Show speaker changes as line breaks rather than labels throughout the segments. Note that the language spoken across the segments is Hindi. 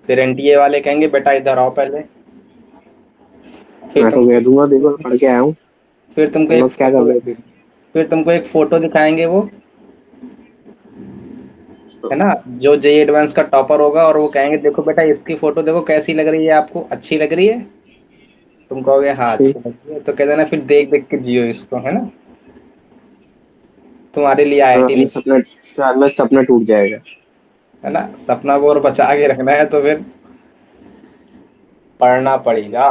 फिर एनटीए वाले कहेंगे बेटा इधर आओ पहले। फिर
मैं
तुम
तो कह दूंगा देखो पढ़ के आया हूँ।
फिर तुमको
तुम
एक
लोग क्या कर
फोटो
रहे थे?
फिर तुमको एक फोटो दिखाएंगे वो, है ना, जो जे एडवांस का टॉपर होगा, और वो कहेंगे देखो बेटा इसकी फोटो देखो कैसी लग रही है, आपको अच्छी लग रही है? तुम कहोगे हाँ
ठीक।
अच्छी लग रही है, तो कह देना फिर देख देख के जियो इसको, है ना, तुम्हारे लिए
तो
आईआईटी
अपने
नहीं।
सपना, शायद में सपना टूट जाएगा।
है ना, सपना को और बचा के रखना है तो फिर पढ़ना पड़ेगा,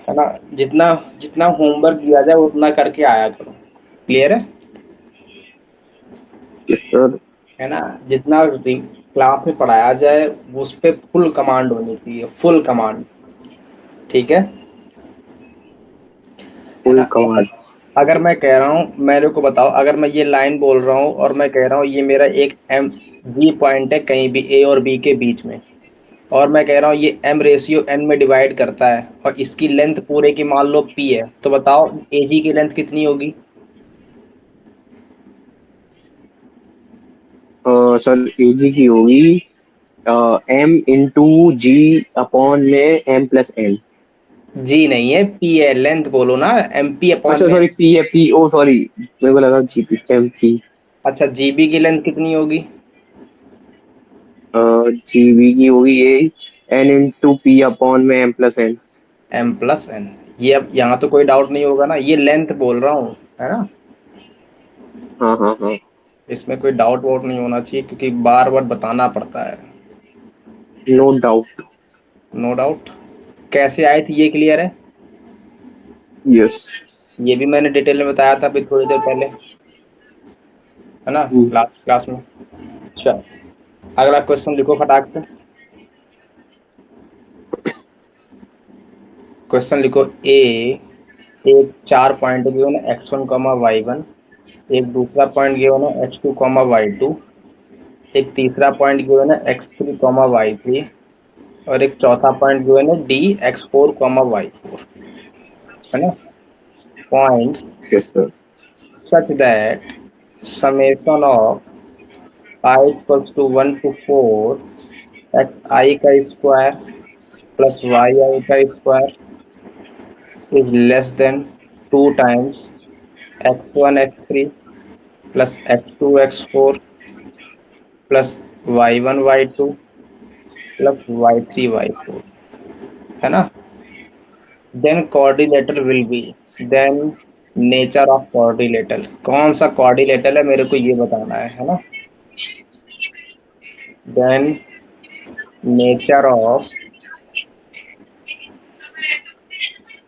है ना। जितना जितना होमवर्क दिया जाए उतना करके आया करो। क्लियर है?
किस तरह?
है ना, जितना क्लास में पढ़ाया जाए उस पे फुल कमांड होनी चाहिए, फुल कमांड। ठीक है? है
फुल
ना।
कमांड।
अगर मैं कह रहा हूँ, मेरे को बताओ, अगर मैं ये लाइन बोल रहा हूँ और मैं कह रहा हूँ ये मेरा एक एम जी पॉइंट है कहीं भी ए और बी के बीच में, और मैं कह रहा हूँ ये एम रेशियो एन में डिवाइड करता है, और इसकी लेंथ पूरे की मान लो पी है, तो बताओ ए जी की लेंथ कितनी होगी?
सर एजी की होगी एम इंटू जी अपॉन में एम प्लस एन।
जी नहीं है, पी है, लेंथ बोलो ना, एम पी अपॉन
अच्छा
में।
सॉरी पी है, पी ओ सॉरी, मेरे को लगा जी पी एम पी।
अच्छा, जीबी की लेंथ कितनी होगी?
जी बी की होगी ये एन इंटू पी अपॉन में M plus N.
M plus N. ये अब यहाँ तो कोई डाउट नहीं होगा ना, ये लेंथ बोल रहा हूँ, है ना।
हाँ हाँ हाँ।
इसमें कोई डाउट वाउट नहीं होना चाहिए, क्योंकि बार बार बताना पड़ता है।
No doubt.
No doubt. कैसे आए थे ये क्लियर है?
यस।
ये भी मैंने डिटेल में बताया था अभी थोड़ी देर पहले, है ना, लास्ट क्लास में। चल, अगला क्वेश्चन लिखो फटाक से। क्वेश्चन लिखो। ए एक 4 पॉइंट गिवन है x1, y1। एक दूसरा पॉइंट गिवन है x2, y2। एक तीसरा पॉइंट गिवन है x3, y3। और एक चौथा पॉइंट गिवन है d x4, y4। है ना। Points
yes sir.
such that summation of I equals to 1 to 4 xi का स्क्वायर प्लस yi का square is less than 2 times x1 x3 plus x2 x4 plus y1 y2 plus y3 y4, है ना। Then coordinator will be, then nature of coordinator, कौन सा कोऑर्डिनेटर है मेरे को ये बताना है ना। Then nature of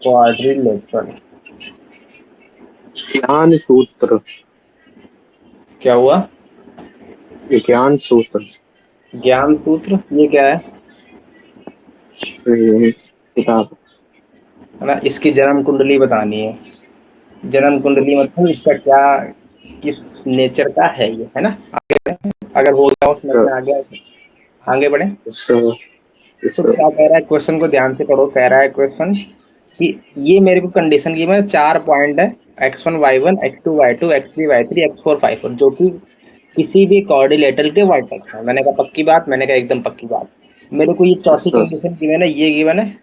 quadrilateral.
ज्ञान सूत्र।
क्या हुआ?
ज्ञान सूत्र।
ज्ञान सूत्र, ये क्या है?
किताब।
है ना, इसकी जन्म कुंडली बतानी है। जन्म कुंडली मतलब इसका क्या, किस नेचर का है ये, है ना। आगे बढ़े, अगर हो गया हो समझ में आ गया तो आगे बढ़े। तो
सर।
क्या कह रहा है, क्वेश्चन को ध्यान से पढ़ो। कह रहा है क्वेश्चन कि ये मेरे को कंडीशन की, मैं 4 पॉइंट है x1 y1 x2 y2 x3 y3 x4 5 4, जो कि किसी भी कोऑर्डिनेटर के वर्टेक्स है। मैंने कहा पक्की बात, मैंने कहा एकदम पक्की बात। मेरे को ये चौथी
सर।
कंडीशन गिवन है, ये गिवन है,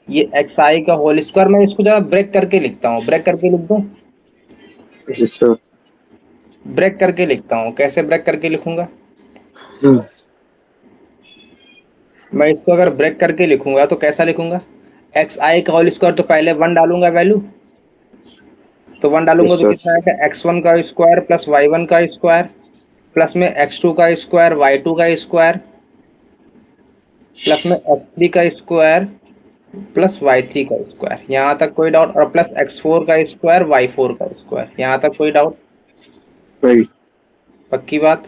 ये एक्स आई का होल स्क्वायर। मैं इसको जरा ब्रेक करके लिखता हूँ, ब्रेक करके लिख दूँ।
सर।
ब्रेक करके लिखता हूँ, कैसे ब्रेक करके लिखूंगा? मैं इसको अगर ब्रेक करके लिखूंगा तो कैसा लिखूंगा? एक्स आई का होल स्क्वायर, तो पहले 1 डालूंगा वैल्यू, तो 1 डालूंगा तो
सर।
कितना आएगा, x1 का स्क्वायर प्लस y1 का स्क्वायर प्लस में x2 का स्क्वायर y2 का स्क्वायर प्लस में x3 का स्क्वायर प्लस y3 का स्क्वायर, यहाँ तक कोई डाउट? और प्लस x4 का स्क्वायर y4 का स्क्वायर, यहाँ तक कोई डाउट?
राइट।
पक्की बात।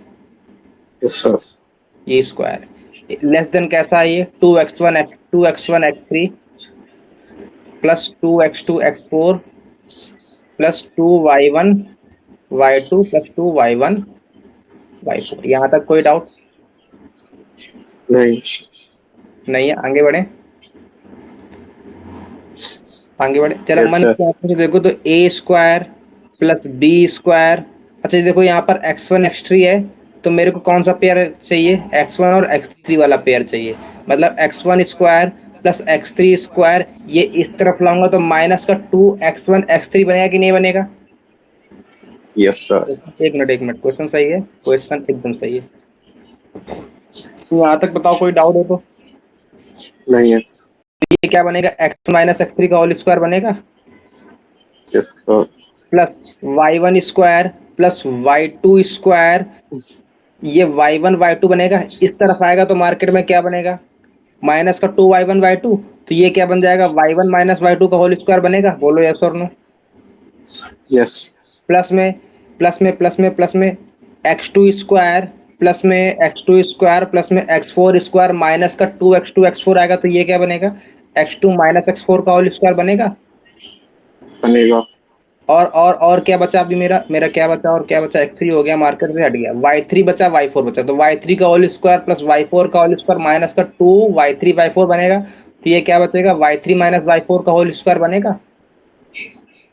Yes sir.
ये स्क्वायर लेस देन कैसा है ये, 2x1 x3 plus 2x2 x4 plus 2y1 y2 plus 2y1 y4, यहाँ तक कोई डाउट
नहीं।
नहीं है? आगे बढ़े, आगे बढ़े। चलो
यस
मन
सर।
की आंखों से देखो तो ए स्क्वायर प्लस बी स्क्वायर। अच्छा देखो यहाँ पर x1 x3 है, तो मेरे को कौन सा पेयर चाहिए, x1 और x3 वाला पेयर चाहिए। मतलब x1 square plus x3 square, ये इस तरफ लाऊंगा तो माइनस का 2x1 x3 बनेगा कि नहीं बनेगा?
Yes sir.
एक मिनट, क्वेश्चन सही है, क्वेश्चन एकदम सही है। तो यहाँ तक बताओ, कोई डाउट हो तो?
नहीं है।
ये क्या बनेगा, x माइनस x3 का होल स्क्वायर बनेगा
yes sir.
Plus y1 square plus y2 square, ये y1 y2 बनेगा, इस तरफ आएगा तो मार्केट में क्या बनेगा, माइनस का 2y1 y2, तो ये क्या बन जाएगा, y1 माइनस y2 का होल स्क्वायर बनेगा, बोलो यस और नो?
यस।
प्लस में प्लस में x2 स्क्वायर प्लस में x4 स्क्वायर माइनस का 2x2 आएगा, तो ये क्या बनेगा, x2 माइनस x4 का होल स्क्वायर बनेगा।
बनेगा।
और क्या बचा अभी, मेरा क्या बचा, और क्या बचा, x3 हो गया, मार्केट से हट गया, y3 बचा, y4 बचा, तो y3 का होल स्क्वायर प्लस y4 का होल स्क्वायर माइनस का 2 y3 y4 बनेगा, तो ये क्या बचेगा, y3 माइनस y4 का होल स्क्वायर बनेगा,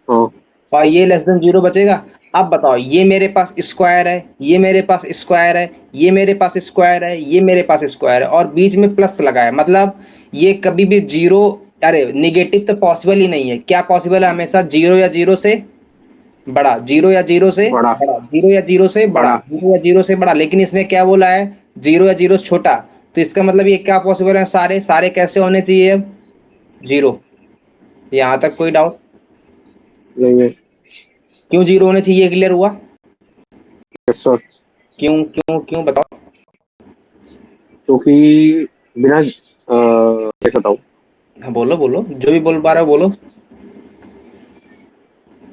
हाँ।
और ये लेस देन 0 बचेगा। अब बताओ, ये मेरे पास स्क्वायर है, ये मेरे पास स्क्वायर है, ये मेरे पास स्क्वायर है, ये मेरे पास स्क्वायर है, और बीच में प्लस लगा है, मतलब ये कभी भी जीरो, अरे निगेटिव तो पॉसिबल ही नहीं है, क्या पॉसिबल है हमेशा, जीरो या जीरो से बड़ा, जीरो या जीरो से
बड़ा।
बड़ा, जीरो या जीरो से बड़ा,
बड़ा।
जीरो या जीरो से बड़ा, लेकिन इसने क्या बोला है, जीरो या जीरो से छोटा, तो इसका मतलब ये क्या पॉसिबल है, सारे सारे कैसे होने चाहिए अब, जीरो। यहाँ तक कोई डाउट?
नहीं है।
क्यों जीरो होने चाहिए, क्लियर हुआ?
Yes sir.
क्यों क्यों क्यों बताओ?
क्योंकि बिना कैसे बताऊं।
हाँ बोलो बोलो, जो भी बोल पा रहे हो बोलो।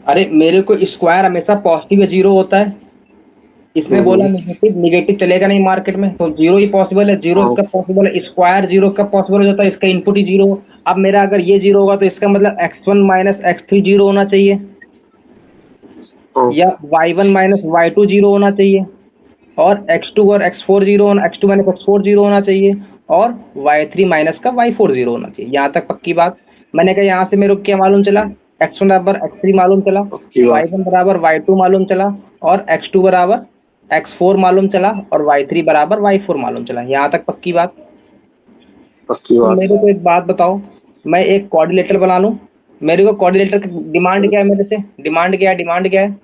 अरे मेरे को स्क्वायर हमेशा पॉजिटिव या जीरो होता है, इसने बोला
हम्म।
निगेटिव, निगेटिव चलेगा नहीं मार्केट में, तो जीरो ही पॉसिबल है, जीरो
हाँ।
कब पॉसिबल है, स्क्वायर जीरो कब पॉसिबल हो जाता है, इसका इनपुट ही जीरो। अब मेरा अगर ये जीरो होगा तो इसका मतलब x1 माइनस x3 जीरो होना चाहिए,
हाँ।
या y1 माइनस y2 जीरो होना चाहिए, और x2 और x4 जीरो होना, x2 माइनस x4 जीरो होना चाहिए, और y3 माइनस का y4 जीरो होना चाहिए। यहाँ तक पक्की बात? मैंने कहा यहाँ से मेरे को क्या मालूम चला, x1 बराबर x3 मालूम चला,
पक्की बात।
y1 बराबर y2 मालूम चला, और x2 बराबर x4 मालूम चला, और y3 बराबर y4 मालूम चला। यहाँ तक पक्की बात?
पक्की
तो
बात।
मेरे को एक बात बताओ, मैं एक कोऑर्डिनेटर बना लूं, मेरे को कोऑर्डिनेटर की डिमांड क्या है, मेरे से डिमांड क्या है, डिमांड क्या है,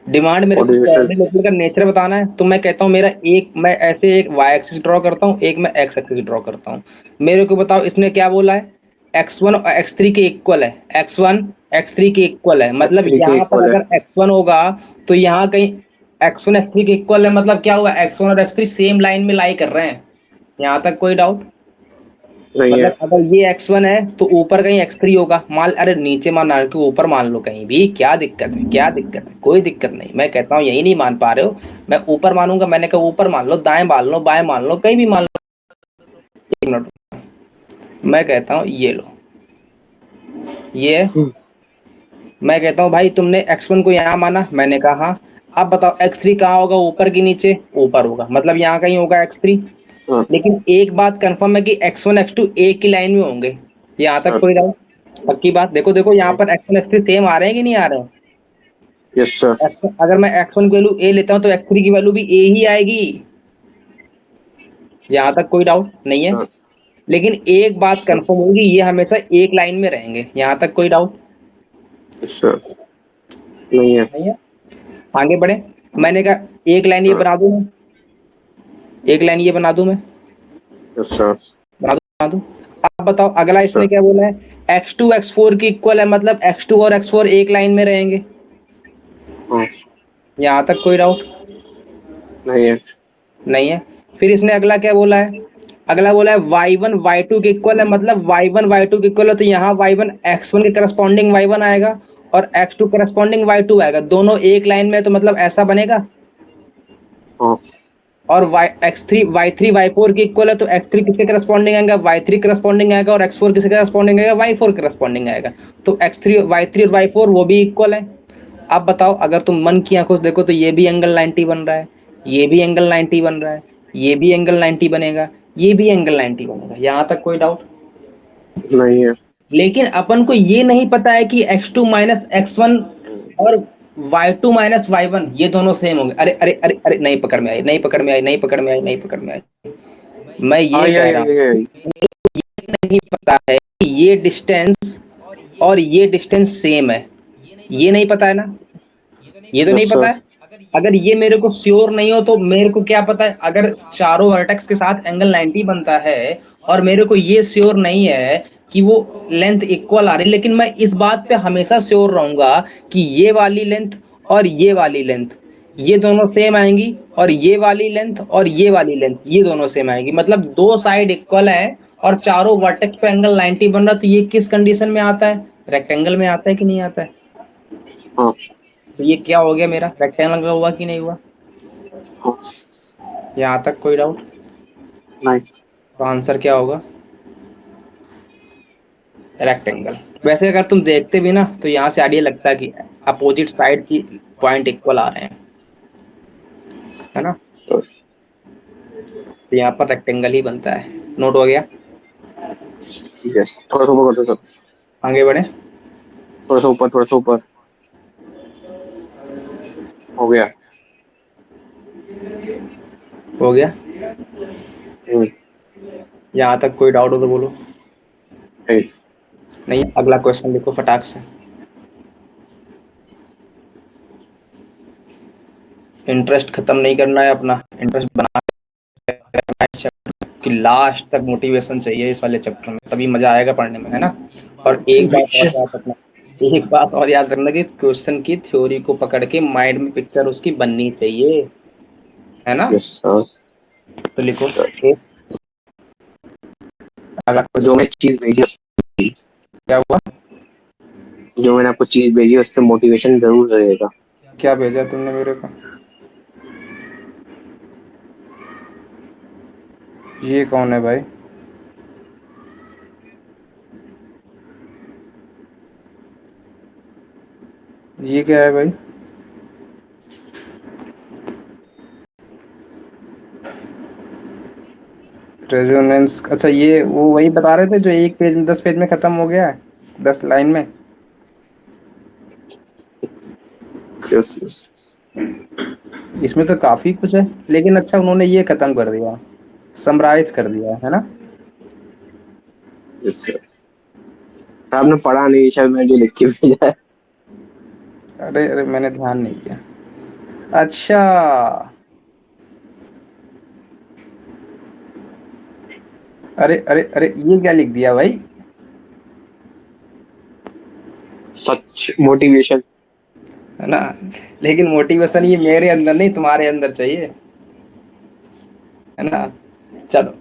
डिमांड मेरे को
कोऑर्डिनेटर।
कोऑर्डिनेटर का नेचर बताना है, तो मैं कहता हूँ मेरा एक, मैं ऐसे एक वाई एक्सिस ड्रॉ करता हूँ, एक मैं एक्स एक्सिस ड्रॉ करता हूँ। मेरे को बताओ इसने क्या बोला है, x1 और x3 के इक्वल है, x1 x3 के इक्वल है, मतलब
x3 के
यहाँ पर
इक्वल है।
अगर x1 होगा तो यहाँ कहीं x1 x3 के इक्वल है, मतलब क्या हुआ, x1 और x3 सेम लाइन में लाई कर रहे हैं। यहाँ तक कोई डाउट?
नहीं है।
मतलब अगर ये x1 है तो ऊपर कहीं x3 होगा, मान, अरे नीचे मान लो कि ऊपर मान लो, कहीं भी क्या दिक्कत है, क्या दिक्कत है, कोई दिक्कत नहीं, मैं कहता हूँ यही नहीं मान पा रहे हो, मैं ऊपर मानूंगा, मैंने कहा ऊपर मान लो, दाएं मान लो, बाएं मान लो, कहीं भी मान लो। एक मिनट, मैं कहता हूँ ये लो, ये मैं कहता हूँ भाई तुमने x1 को यहाँ माना, मैंने कहा हाँ, अब बताओ x3 कहाँ होगा, ऊपर की नीचे, ऊपर होगा, मतलब यहाँ कहीं होगा x3।
हाँ।
लेकिन एक बात कंफर्म है कि x1 x2 एक की लाइन में होंगे। यहाँ तक
सर।
कोई डाउट? पक्की बात? देखो देखो यहाँ पर x1 x3 सेम आ रहे हैं कि नहीं आ रहे हैं?
Yes sir.
अगर मैं x1 की वैल्यू a लेता हूँ तो x3 की वैल्यू भी a ही आएगी। यहाँ तक कोई डाउट नहीं है?
सर।
लेकिन एक बात
सर।
कंफर्म होगी, ये हमेशा एक लाइन में रहेंगे। यहाँ तक कोई डाउट
यस सर। नहीं है।
नहीं है? आगे बढ़े, मैंने कहा एक लाइन ये
हाँ।
बना दूं मैं, एक लाइन ये बना दूं मैं,
यस सर।
बना दूं। अब बताओ अगला
यस
इसने
सर।
क्या बोला है, x2 x4 की इक्वल है, मतलब x2 और x4 एक लाइन में रहेंगे।
हाँ।
यहाँ तक कोई डाउट
नहीं है।
नहीं है? फिर इसने अगला क्या बोला है, अगला बोला है y1 y2 के इक्वल है, मतलब y1 y2 के इक्वल है, तो यहाँ y1 x1 के करस्पॉन्डिंग y1 आएगा, और x2 करस्पॉन्डिंग y2 आएगा, दोनों एक लाइन में, तो मतलब ऐसा बनेगा।
हाँ।
और y3 y4 के इक्वल है, तो x3 किसके करस्पॉन्डिंग आएगा, y3 करस्पॉन्डिंग आएगा, और x4 किसके करस्पॉन्डिंग आएगा, y4 करस्पॉन्डिंग आएगा, तो x3 y3 और y4 वो भी इक्वल है। अब बताओ अगर तुम मन की आंखों से देखो तो ये भी एंगल 90 बन रहा है, ये भी एंगल 90 बन रहा है, ये भी एंगल 90 बनेगा, ये भी एंगल 90 बनेगा। यहाँ तक कोई डाउट?
नहीं है।
लेकिन अपन को ये नहीं पता है कि x2 माइनस x1 और y2 माइनस y1 ये दोनों सेम होंगे। अरे अरे अरे अरे, नहीं पकड़ में आई, नहीं पकड़ में आई, नहीं पकड़ में आई, नहीं पकड़ में आई। मैं
हाँ,
ये कह रहा हूँ
ये
नहीं पता है कि ये डिस्टेंस और ये डिस्टेंस सेम है, ये नहीं पता है ना, ये तो नहीं
यस
पता
सर।
है। अगर ये मेरे को श्योर नहीं हो तो मेरे को क्या पता है, अगर चारों वर्टेक्स के साथ एंगल 90 बनता है और मेरे को ये श्योर नहीं है कि वो लेंथ इक्वल आ रही, लेकिन मैं इस बात पे हमेशा श्योर रहूंगा कि ये वाली लेंथ और ये वाली लेंथ ये दोनों सेम आएंगी, और ये वाली लेंथ और ये वाली लेंथ ये दोनों सेम आएंगी, मतलब दो साइड इक्वल है और चारों वर्टेक्स पे एंगल 90 बन रहा, तो ये किस कंडीशन में आता है, रेक्टेंगल में आता है कि नहीं आता है।
हाँ
तो ये क्या हो गया, मेरा रेक्टेंगल का हुआ कि नहीं हुआ।
हाँ।
यहाँ तक कोई डाउट।
नहीं।
तो आंसर क्या होगा, रेक्टेंगल। वैसे अगर तुम देखते भी ना तो यहाँ से आइडिया लगता है कि अपोजिट साइड की पॉइंट इक्वल आ रहे हैं, है ना,
सर
तो यहाँ पर रेक्टेंगल ही बनता है। नोट हो गया।
यस, थोड़ा सा ऊपर कर दो सर।
आगे बढ़े।
थोड़ा सा ऊपर, थोड़ा सा ऊपर। हो गया।
हो गया।
हम्म।
यहाँ तक कोई डाउट हो तो बोलो।
ठीक।
नहीं, अगला क्वेश्चन लिखो फटाक से। इंटरेस्ट खत्म नहीं करना है अपना, इंटरेस्ट बना कि लास्ट तक मोटिवेशन चाहिए इस वाले चैप्टर में, तभी मजा आएगा पढ़ने में, है ना। और एक बात और याद रखना, एक बात और याद रखना कि क्वेश्चन की थ्योरी को पकड़ के माइंड में पिक्चर उसकी बननी चाहिए, है ना।
Yes sir.
तो लिखो एक, अगला
जो
क्वेश्चन
मैं चीज भेजी है-
क्या हुआ।
जो मैंने आपको चीज भेजी है उससे मोटिवेशन जरूर रहेगा।
क्या भेजा तुमने मेरे को, ये कौन है भाई। ये क्या है भाई। रेजोनेंस, अच्छा ये वो वही बता रहे थे जो एक पेज में 10 पेज में खत्म हो गया है, 10 लाइन में।
Yes yes.
इसमें तो काफी कुछ है, लेकिन अच्छा उन्होंने ये खत्म कर दिया, समराइज कर दिया, है ना।
Yes sir. आपने पढ़ा नहीं शायद, मैंने लिख के भेजा है।
अरे अरे मैंने ध्यान नहीं किया। अच्छा, अरे अरे अरे ये क्या लिख दिया भाई।
सच मोटिवेशन।
है ना, लेकिन मोटिवेशन ये मेरे अंदर नहीं तुम्हारे अंदर चाहिए, है ना। चलो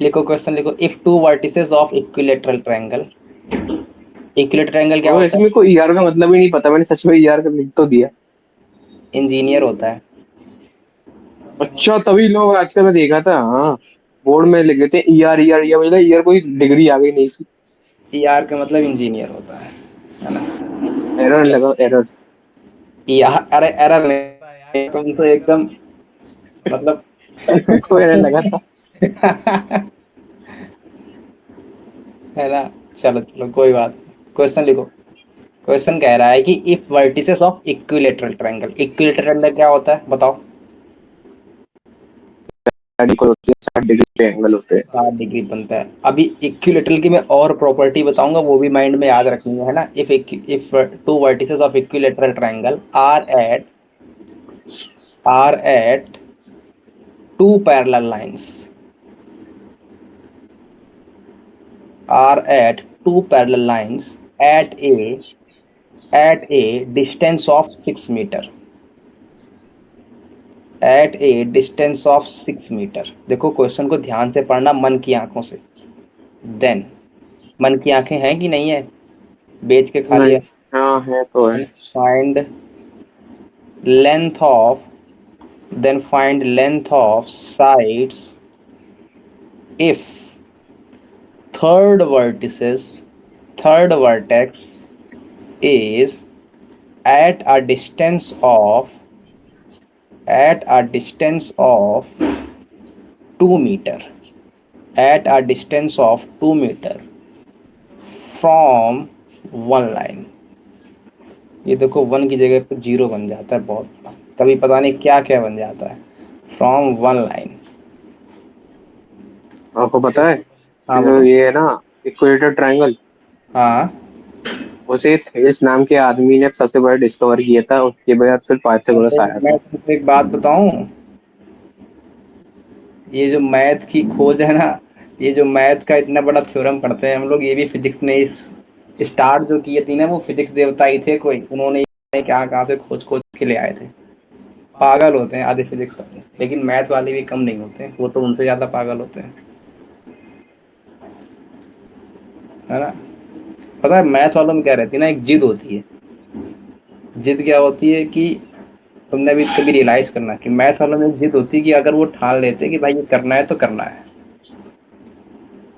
लिखो, क्वेश्चन लिखो। If two vertices of equilateral triangle, equilateral triangle क्या
और
होता
वैसे मेरे को ईआर का मतलब ही नहीं पता, मैंने सच में ईआर का लिख तो दिया।
है, इंजीनियर होता है।
अच्छा, तभी लोग आजकल मैं देखा था, हाँ, बोर्ड में लिख देते हैं ईआर ईआर ईआर, मतलब ईआर कोई डिग्री आ गई नहीं सी।
ईआर का मतलब इंजीनियर होता है ना।
एरर लगा, एरर।
ईआर, अरे एरर नहीं, तुम तो एकदम मतलब
को एरर लगा था।
है ना। चलो चलो कोई बात। क्वेश्चन लिखो। क्वेश्चन कह रहा है कि if vertices of equilateral triangle, equilateral triangle क्या होता है बताओ।
60 डिग्री के एंगल होते हैं।
60 डिग्री बनता है। अभी इक्विलेटरल की मैं और प्रॉपर्टी बताऊंगा, वो भी माइंड में याद रखनी है ना। If two vertices of equilateral triangle are at two parallel lines, are at two parallel lines at a distance of 6 meter, at a distance of 6 metre. देखो क्वेश्चन को ध्यान से पढ़ना मन की आंखों से। देन, मन की आंखें हैं कि नहीं है, बेच के खा
नहीं।
लिया।
हाँ है तो है।
Find length of, then find length of sides if third vertices, third vertex is at a distance of, at a distance of 2 meter, at a distance of 2 meter from one line। ये देखो वन की जगह पे जीरो बन जाता है बहुत बार, कभी पता नहीं क्या क्या बन जाता है। फ्रॉम वन लाइन,
आपको पता है
हाँ
जो
बोलो।
ये है ना इक्वेटर ट्रायंगल,
हाँ
उसे थेल्स नाम के आदमी ने सबसे बड़ा डिस्कवर किया था, उसके बाद फिर पाइथागोरस
अरे
आया
मैं
था।
तुमको एक बात बताऊं, ये जो मैथ की खोज है ना, ये जो मैथ का इतना बड़ा थ्योरम पढ़ते हैं हम लोग, ये भी फिजिक्स ने इस स्टार्ट जो किए थी ना, वो फिजिक्स देवता ही थे कोई, उन्होंने कहाँ कहाँ से खोज खोज के ले आए थे। पागल होते हैं आधे फिजिक्स वाले, लेकिन मैथ वाले भी कम नहीं होते, वो तो उनसे ज्यादा पागल होते हैं, है ना। पता है मैथ वालों में क्या रहती है ना, एक जिद होती है। जिद क्या होती है कि तुमने अभी कभी रियलाइज करना कि मैथ वालों में जिद होती है कि अगर वो ठान लेते कि भाई ये करना है तो करना है,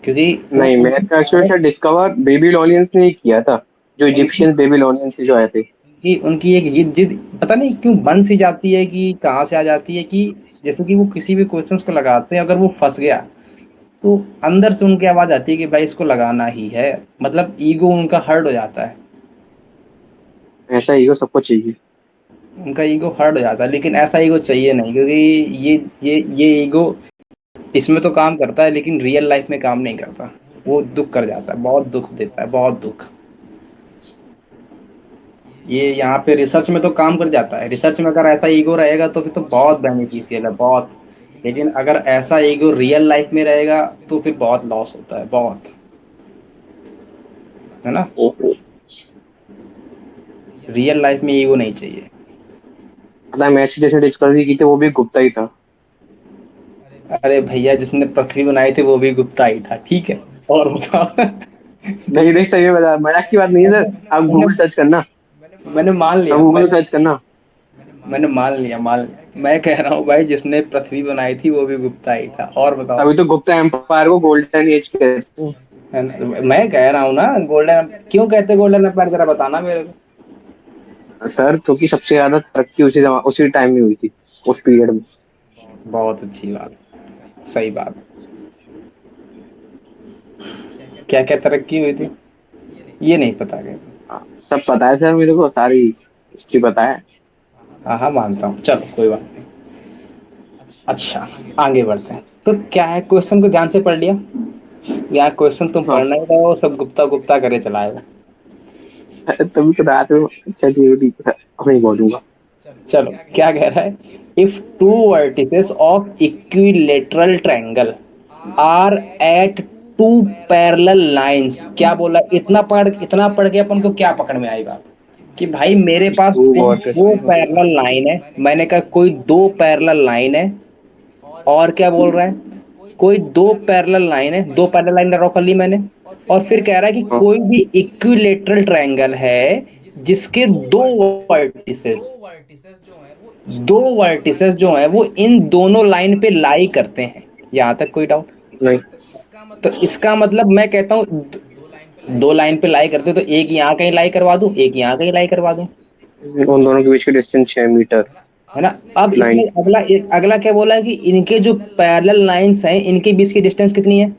क्योंकि वो
नहीं, मैथ का एक्चुअली डिस्कवर बेबीलोनियंस ने ही किया था, जो
उनकी
इजिप्शियन बेबीलोनियंस से जो आए थे।
उनकी उनकी एक ये जिद पता नहीं क्यों बन सी जाती है कि कहाँ से आ जाती है, कि जैसे कि वो किसी भी क्वेश्चंस को लगाते हैं, अगर वो फंस गया तो अंदर से उनकी आवाज आती है कि भाई इसको लगाना ही है, मतलब ईगो उनका हर्ट हो जाता है।
ऐसा ईगो सबको चाहिए।
उनका ईगो हर्ट हो जाता है, लेकिन ऐसा ईगो चाहिए नहीं, क्योंकि ये ये ईगो इसमें तो काम करता है लेकिन रियल लाइफ में काम नहीं करता। वो दुख कर जाता है, बहुत दुख देता है, बहुत दुख। ये यहाँ पे रिसर्च में तो काम कर जाता है, रिसर्च में अगर ऐसा ईगो रहेगा तो फिर तो बहुत बेनिफिशियल है, बहुत। लेकिन अगर ऐसा ईगो रियल लाइफ में रहेगा तो फिर बहुत लॉस होता है, बहुत, है ना।
ओहो।
रियल लाइफ में ईगो नहीं चाहिए।
मतलब मैथ की जिसने डिस्कवरी की थी वो भी गुप्ता ही था।
अरे भैया जिसने पृथ्वी बनाई थी वो भी गुप्ता ही था, ठीक है। और बताओ।
नहीं नहीं, सही में बता, मजाक की बात नहीं है सर। आप
मैंने
गूगल सर्च करना।
मैंने मान
आप
लिया,
गूगल सर्च करना।
मैंने मान लिया। मैं कह रहा हूँ भाई जिसने पृथ्वी बनाई थी वो भी गुप्ता ही था, और बताओ।
अभी तो गुप्ता एम्पायर को गोल्डन एज कहते हैं।
है ना? मैं कह रहा हूँ ना, गोल्डन क्यों कहते गोल्डन एम्पायर, जरा बताना मेरे को।
सर क्योंकि सबसे ज्यादा तरक्की उसी टाइम में हुई थी, उस पीरियड में।
बहुत अच्छी बात, सही बात। क्या क्या तरक्की हुई थी, ये नहीं पता क्या।
हाँ, सब पता है सर, मेरे को सारी हिस्ट्री पता है।
हाँ हाँ मानता हूँ, चलो कोई बात नहीं। अच्छा, आगे बढ़ते हैं। तो क्या है, क्वेश्चन को ध्यान से पढ़ लिया? यहाँ क्वेश्चन तुम
हाँ,
पढ़ना ही रहो, सब गुप्ता गुप्ता करे चलाएगा।
तभी तो रात में। अच्छा जी, ठीक है, अब नहीं बोलूंगा।
चलो क्या कह रहा है, if two vertices of equilateral triangle are at two parallel lines, क्या बोला, इतना पढ़ के अपन को क्या पकड़ में आई बात, कि भाई मेरे पास
टू
कोई
वॉट।
दो पैरेलल लाइन है, मैंने कहा कोई दो पैरेलल लाइन है, और क्या बोल रहा है, कोई दो पैरेलल लाइन है, दो पैरेलल लाइन ड्रॉ कर ली मैंने, और फिर कह रहा है कि
हाँ,
कोई भी इक्विलेटरल ट्रायंगल है जिसके दो वर्टिसेस, दो वर्टिसेस जो हैं वो इन दोनों लाइन पे लाई करते हैं, यहां तक कोई डाउट?
नहीं,
तो इसका मतलब मैं कहता हूँ दो लाइन पे लाई करते, तो एक यहाँ कहीं लाई करवा दूं, एक यहाँ कहीं लाई करवा दूं,
उन दोनों के बीच की डिस्टेंस 6 मीटर।
है ना। अब इसने
लाइन
अगला क्या बोला है कि इनके जो पैरेलल लाइंस हैं इनके बीच की डिस्टेंस कितनी है,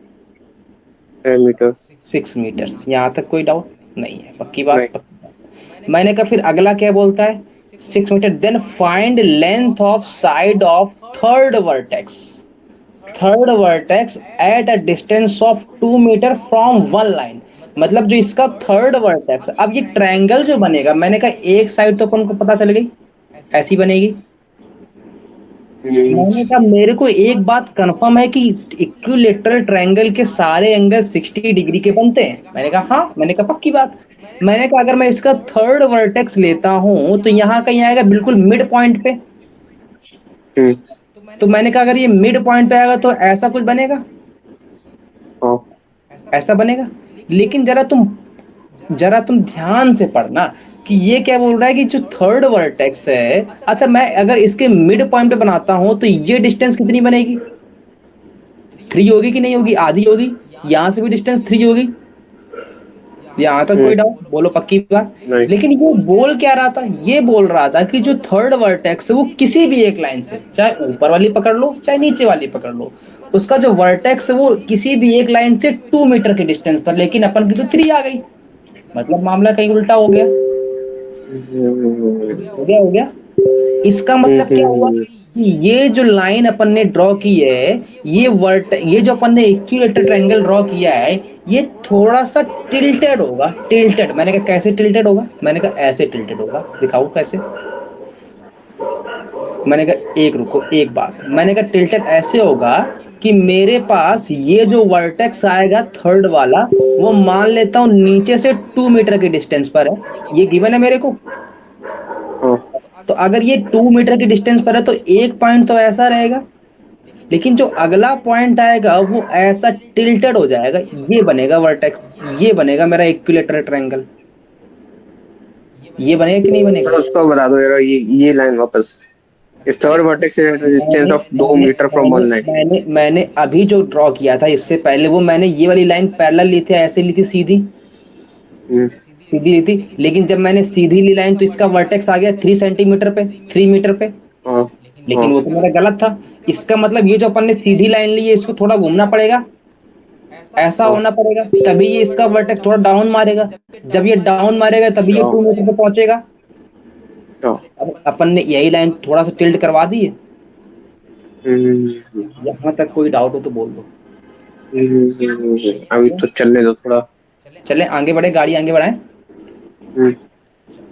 6 मीटर।
6 मीटर्स, यहाँ तक कोई डाउट नहीं है, पक्की
नहीं,
बात, पक्की बात। मैंने कहा फिर अगला क्या बोलता है, 6 metre, then find length of side of third vertex, third vertex at a distance of 2 metre from one line. मतलब जो इसका थर्ड वर्टेक्स, अब ये ट्रायंगल जो बनेगा, मैंने कहा एक साइड तो अपन को पता चल गई, ऐसी बनेगी।
हम्म,
मैंने कहा मेरे को एक बात कंफर्म है कि इक्विलेटरल ट्रायंगल के सारे एंगल 60 डिग्री के बनते हैं, मैंने कहा हाँ, मैंने कहा पक्की बात। मैंने कहा अगर मैं इसका थर्ड वर्टेक्स लेता हूं तो यहाँ कहीं आएगा बिल्कुल मिड पॉइंट पे,
हम्म,
तो मैंने कहा अगर ये मिड पॉइंट पे आएगा तो ऐसा कुछ बनेगा,
हाँ,
ऐसा बनेगा। लेकिन जरा तुम ध्यान से पढ़ना कि ये क्या बोल रहा है कि जो थर्ड वर्टेक्स है, अच्छा मैं अगर इसके मिड पॉइंट पे बनाता हूं तो ये डिस्टेंस कितनी बनेगी, 3 होगी कि नहीं होगी, आधी होगी, यहां से भी डिस्टेंस 3 होगी, यहां तक कोई
हम्म,
डाउट, बोलो पक्की बात।
नहीं,
लेकिन ये बोल क्या रहा था, ये बोल रहा था कि जो थर्ड वर्टेक्स है वो किसी भी एक लाइन से, चाहे ऊपर वाली पकड़ लो चाहे नीचे वाली पकड़ लो, उसका जो वर्टेक्स है वो किसी भी एक लाइन से 2 मीटर के डिस्टेंस पर, लेकिन अपन की तो 3 आ गई, मतलब मामला कहीं उल्टा हो गया,
हम्म,
हो गया। इसका मतलब क्या हुआ, ये जो लाइन अपन ने ड्रॉ की है, ये जो अपन ने इक्विलेटरल ट्रायंगल ड्रॉ किया है, ये थोड़ा सा टिल्टेड होगा। टिल्टेड, मैंने कहा कैसे टिल्टेड होगा? मैंने कहा ऐसे टिल्टेड होगा। दिखाओ कैसे? मैंने कहा एक रुको, एक बात, मैंने कहा टिल्टेड ऐसे होगा कि मेरे पास ये जो वर्टेक्स आएगा थर्ड वाला, वो मान लेता हूं नीचे से 2 मीटर के डिस्टेंस पर है। ये गिवन है मेरे को।
हाँ
तो अगर ये 2 मीटर की डिस्टेंस पर है तो एक पॉइंट तो ऐसा रहेगा, लेकिन जो अगला पॉइंट आएगा वो ऐसा टिल्टेड हो जाएगा। ये बनेगा वर्टेक्स, ये बनेगा मेरा इक्विलेटरल ट्रायंगल। ये बनेगा कि नहीं बनेगा?
सर उसको बता दो यार, ये लाइन वापस। A third vertex is at a
मैंने
distance of 2
मैंने
मीटर from
मैंने
one line.
मैंने मैंने अभी जो ड्रॉ किया था इससे पहले, वो मैंने ये वाली लाइन पैरेलल ली थी, ऐसे ली थी सीधी,
हम्म,
सीधी ली थी। लेकिन जब मैंने सीधी ली लाइन तो इसका वर्टेक्स आ गया 3 सेंटीमीटर पे, 3 मीटर पे।
हाँ हाँ
लेकिन वो तो मेरा गलत था। इसका मतलब ये जो अपन ने सीधी लाइन ली है, इसको थोड़ा घूमना पड़ेगा, ऐसा
हाँ
होना पड़ेगा, तभी ये इसका वर्टेक्स थोड़ा डाउन मारेगा। जब ये डाउन मारेगा तभी ये
हाँ
2 मीटर पे पहुंचेगा।
हाँ।
अब अपन ने यही लाइन थोड़ा सा टिल्ट करवा दी है।
हम्म,
यहाँ तक कोई डाउट हो तो बोल दो।
अभी तो चलने दो थोड़ा।
चले आगे बढ़े, गाड़ी आगे बढ़ाएं।
हम्म,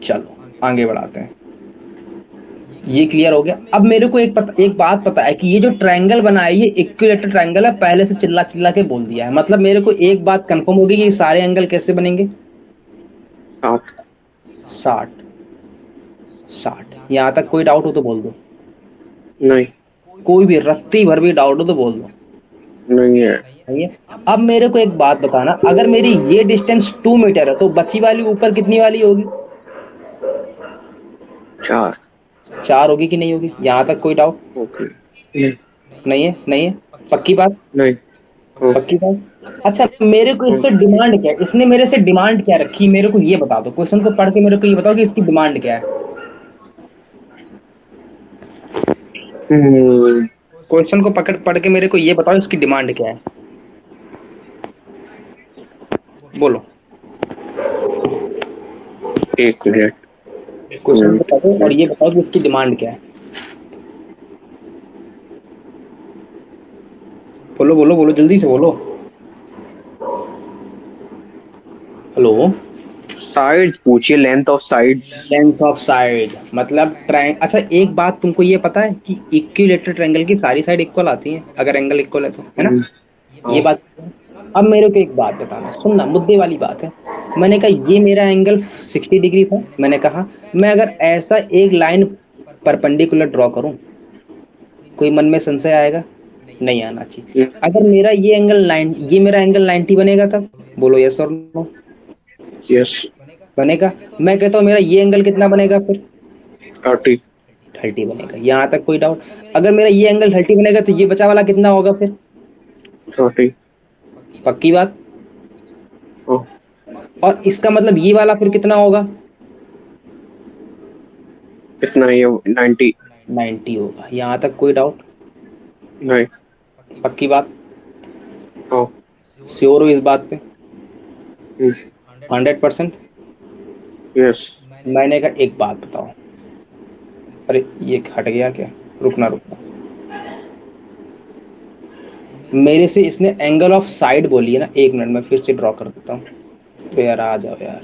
चलो आगे बढ़ाते हैं। ये क्लियर हो गया। अब मेरे को एक बात पता है कि ये जो ट्रायंगल बना है ये इक्विलेटरल ट्रायंगल है। पहले से चिल्ला चिल्ला के बोल दिया है, मतलब मेरे को एक बात कंफर्म होगी कि ये सारे एंगल कैसे बनेंगे?
7।
60। 60, यहाँ तक कोई डाउट हो तो बोल दो।
नहीं,
कोई भी रत्ती भर भी डाउट हो तो बोल दो।
नहीं है।
सही है। अब मेरे को एक बात बताना, अगर मेरी ये डिस्टेंस 2 मीटर है तो बची वाली ऊपर कितनी वाली होगी?
4।
4 होगी कि नहीं होगी? यहाँ तक कोई डाउट
ओके। नहीं,
नहीं है? नहीं है? पक्की बात?
नहीं। हाँ,
पक्की बात। अच्छा, मेरे को
हाँ।
इससे डिमांड क्या है? इसने मेरे से डिमांड क्या रखी, मेरे को ये बता दो। क्वेश्चन को पढ़ के मेरे को ये बताओ कि इसकी डिमांड क्या है।
हम्म,
क्वेश्चन को पढ़ के मेरे को ये बताओ इसकी डिमांड क्या है। बोलो।
एक मिनट।
क्वेश्चन को पढ़ो और ये बताओ कि इसकी डिमांड क्या है। बोलो बोलो बोलो, जल्दी से बोलो। हेलो।
साइड्स पूछिए, length of sides.
Length of side मतलब ट्रायंगल। अच्छा एक बात तुमको ये पता है कि इक्विलेटरल ट्रायंगल की सारी साइड इक्वल आती हैं अगर एंगल इक्वल है तो, है ना? ये
हाँ।
बात। अब मेरे को एक बात बताना, सुनना, मुद्दे वाली बात है। मैंने कहा ये मेरा एंगल 60 डिग्री था। मैंने कहा मैं अगर ऐसा एक लाइन परपेंडिकुलर ड्रॉ करूं, कोई मन में संशय आएगा? नहीं आना चाहिए। अगर मेरा ये मेरा एंगल 90 बनेगा तब बोलो यस और नो।
यस।
बनेगा। मैं कहता हूँ मेरा ये एंगल कितना बनेगा फिर?
30।
30 बनेगा। यहाँ तक कोई डाउट? अगर मेरा ये एंगल 30 बनेगा तो ये बचा वाला कितना होगा फिर?
30।
पक्की बात?
हाँ,
और इसका मतलब ये वाला फिर कितना होगा?
कितना है ये? 90।
90 होगा। यहाँ तक कोई डाउट?
नहीं।
पक्की बात?
हाँ।
श्योर हो इस बात पे? 100%?
यस।
मैंने कहा एक बात बताओ। अरे ये हट गया क्या? रुकना रुकना। मेरे से इसने एंगल ऑफ साइड बोली है ना, 1 मिनट में फिर से ड्रॉ कर देता हूँ। तो यार आ जाओ यार,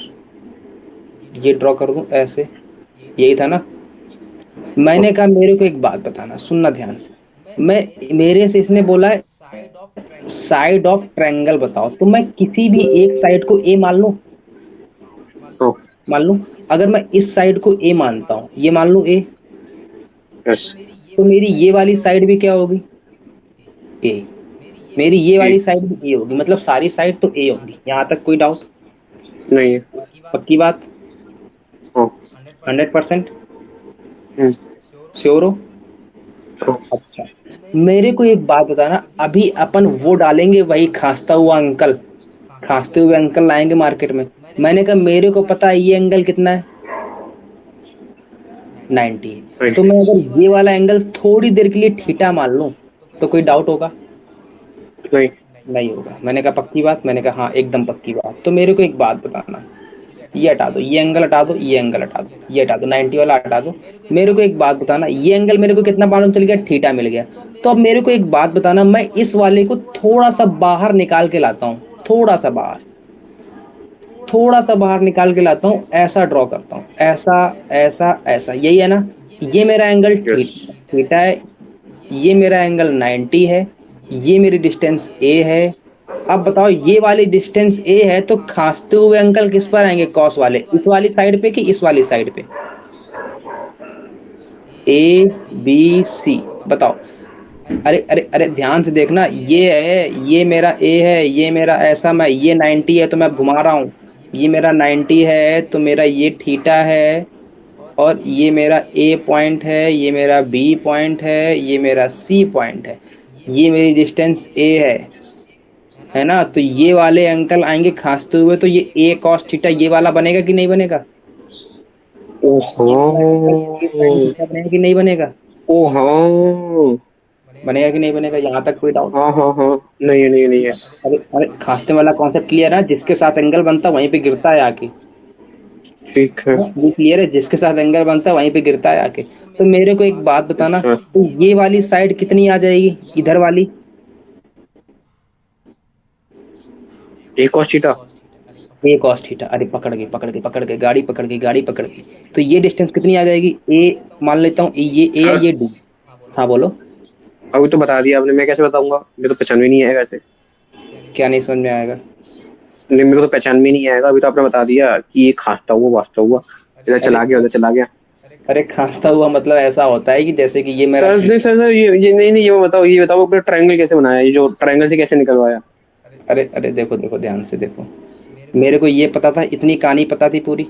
ये ड्रॉ कर दूं ऐसे, यही था ना? मैंने कहा मेरे को एक बात बताना, सुनना ध्यान से। मेरे से इसने बोला है साइड ऑफ ट्रायंगल बताओ, तो मैं किसी भी एक साइड को ए मान लूं।
हाँ।
मान लूं, अगर मैं इस साइड को ए मानता हूं, ये मान लूं ए,
यस।
तो मेरी ये वाली साइड भी क्या होगी? ए। मेरी ये वाली साइड भी ए होगी, मतलब सारी साइड तो ए होगी। यहाँ तक कोई डाउट?
नहीं है।
पक्की बात?
हाँ।
100%?
हम्म,
श्योर हो?
हाँ।
अच्छा, मेरे को एक बात बताना, अभी अपन वो डालेंगे वही खांसता हुआ अंकल, खांसते हुए अंकल लाएंगे मार्केट में। मैंने कहा मेरे को पता है ये एंगल कितना है, 90। तो मैं अगर ये वाला एंगल थोड़ी देर के लिए थीटा मान लूं तो कोई डाउट होगा?
नहीं।
नहीं होगा। मैंने कहा पक्की बात? मैंने कहा हाँ एकदम पक्की बात। तो मेरे को एक बात बताना, ये हटा दो, ये एंगल हटा दो, ये एंगल हटा दो, ये हटा दो, 90 वाला हटा दो। मेरे को एक बात बताना, ये एंगल मेरे को कितना मालूम चल गया, थीटा मिल गया। तो अब मेरे को एक बात बताना, मैं इस वाले को थोड़ा सा बाहर निकाल के लाता हूँ, थोड़ा सा बाहर, थोड़ा सा बाहर निकाल के लाता हूँ, ऐसा ड्रॉ करता हूँ, ऐसा, ऐसा, ऐसा, यही है ना। ये मेरा एंगल
यस।
थीटा है, ये मेरा एंगल 90 है, ये मेरी डिस्टेंस ए है। अब बताओ, ये वाली डिस्टेंस ए है, तो खांसते हुए अंकल किस पर आएंगे, कॉस वाले, इस वाली साइड पे कि इस वाली साइड पे, ए बी सी, बताओ। अरे अरे अरे, ध्यान से देखना, ये है, ये मेरा ए है, ये मेरा ऐसा, मैं ये 90 है तो मैं घुमा रहा हूँ, ये मेरा 90 है तो मेरा ये थीटा है, और ये मेरा ए पॉइंट है, ये मेरा बी पॉइंट है, ये मेरा सी पॉइंट है, ये मेरी डिस्टेंस ए है ना। तो ये वाले अंकल आएंगे खांसते हुए, तो ये ए कॉस थीटा ये वाला बनेगा कि नहीं बनेगा,
ओहो।
ये वाला एंगल ए साइन थीटा बनेगा कि नहीं बनेगा,
ओहो।
बनेगा कि नहीं बनेगा, यहाँ तक कोई डाउट।
हाँ हाँ हाँ, नहीं है, नहीं है, नहीं है।
अरे अरे, खांसते वाला कॉन्सेप्ट क्लियर है, जिसके साथ एंगल बनता है वहीं पे गिरता है आके,
ठीक है।
ये क्लियर है, जिसके साथ एंगल बनता है वहीं पे गिरता है आके। तो मेरे को एक बात बताना,
अच्छा।
तो ये वाली साइड कितनी आ जाएगी, इधर वाली,
एक और चीटा।
ए कॉस थीटा, अरे पकड़ गए पकड़ गए पकड़ गए, गाड़ी पकड़ गई गाड़ी पकड़ गई। तो ये डिस्टेंस कितनी आ जाएगी, ए, मान लेता हूँ ये ए है,
सर,
ये डी। हाँ बोलो।
अभी तो बता दिया आपने, मैं कैसे बताऊंगा, मेरे तो पहचान में नहीं आएगा ऐसे।
क्या नहीं समझ में आएगा,
नहीं, मेरे को तो पहचान में नहीं आएगा, अभी तो आपने बता दिया कि ये खास्ता हुआ वास्ता हुआ, इधर
अरे
चला गया उधर चला गया।
अरे, खांसता हुआ मतलब ऐसा होता है कि जैसे कि ये मेरा
सर नहीं, सर ये नहीं नहीं, ये बताओ, ये बताओ अपना ट्रायंगल कैसे बनाया, ये जो ट्रायंगल से कैसे निकलवाया।
अरे अरे, देखो देखो, ध्यान से देखो, मेरे को ये पता था, इतनी कहानी पता थी पूरी।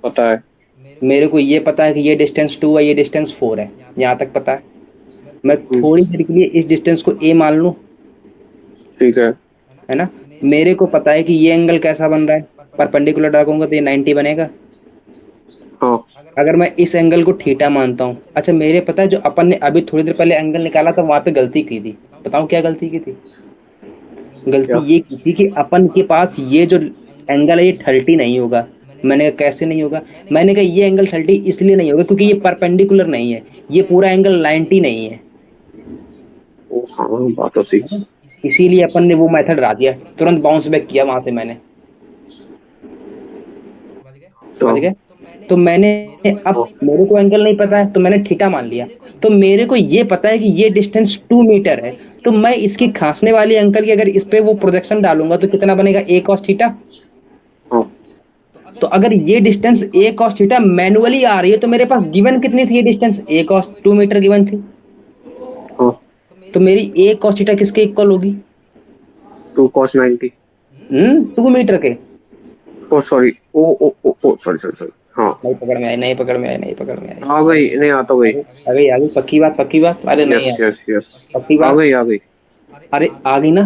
पता है।
मेरे को ये पता है कि ये डिस्टेंस 2 है, ये डिस्टेंस 4 है, यहाँ तक पता है। मैं
हम्म,
थोड़ी देर के लिए इस डिस्टेंस को ए मान लूं,
ठीक है।
है ना। मेरे को पता है कि ये एंगल कैसा बन रहा है, परपेंडिकुलर रखूंगा तो ये 90 बनेगा।
हाँ।
अगर मैं इस एंगल को थीटा मानता हूँ, अच्छा मेरे पता है, जो अपन ने अभी थोड़ी देर पहले एंगल निकाला था, वहां पे गलती की थी। बताऊं क्या गलती की थी, गलती
क्या।
ये की थी कि अपन के पास ये जो एंगल है, ये 30 नहीं होगा। मैंने कहा कैसे नहीं होगा, मैंने कहा ये एंगल 30 इसलिए नहीं होगा क्योंकि ये परपेंडिकुलर नहीं है, ये पूरा एंगल 90 नहीं है,
ओ हाँ, बात तो सही।
है ना? इसीलिए अपन ने वो मेथड हटा दिया, तुरंत बाउंस बैक किया वहां से मैंने, समझ
तो
गए। तो मैंने, अब
हाँ,
मेरे को एंगल नहीं पता है तो मैंने थीटा मान लिया। तो मेरे को ये पता है कि ये डिस्टेंस 2 मीटर है, तो मैं इसकी खांसने वाली एंगल की अगर इस पे वो प्रोजेक्शन डालूंगा तो कितना बनेगा, ए कॉस थीटा।
हाँ,
तो अगर ये डिस्टेंस ए कॉस थीटा मैनुअली आ रही है, तो मेरे पास गिवन कितनी थी, ये डिस्टेंस ए कॉस 2 मीटर गिवन थी।
हाँ।
तो मेरी ए कॉस थीटा किसके इक्वल होगी,
2 cos 90।
2 मीटर के।
ओ सॉरी, ओ ओ ओ ओ सॉरी सॉरी सॉरी। हाँ,
नहीं पकड़ में आई, नहीं पकड़ में आई, नहीं पकड़ में आई।
आ गई, नहीं आता गई।
अरे अरे, आ गई पक्की बात, पक्की बात, अरे
यस
नहीं आई,
यस यस।
पक्की
आ
बात।
गई, आ गई।
अरे आ गई ना,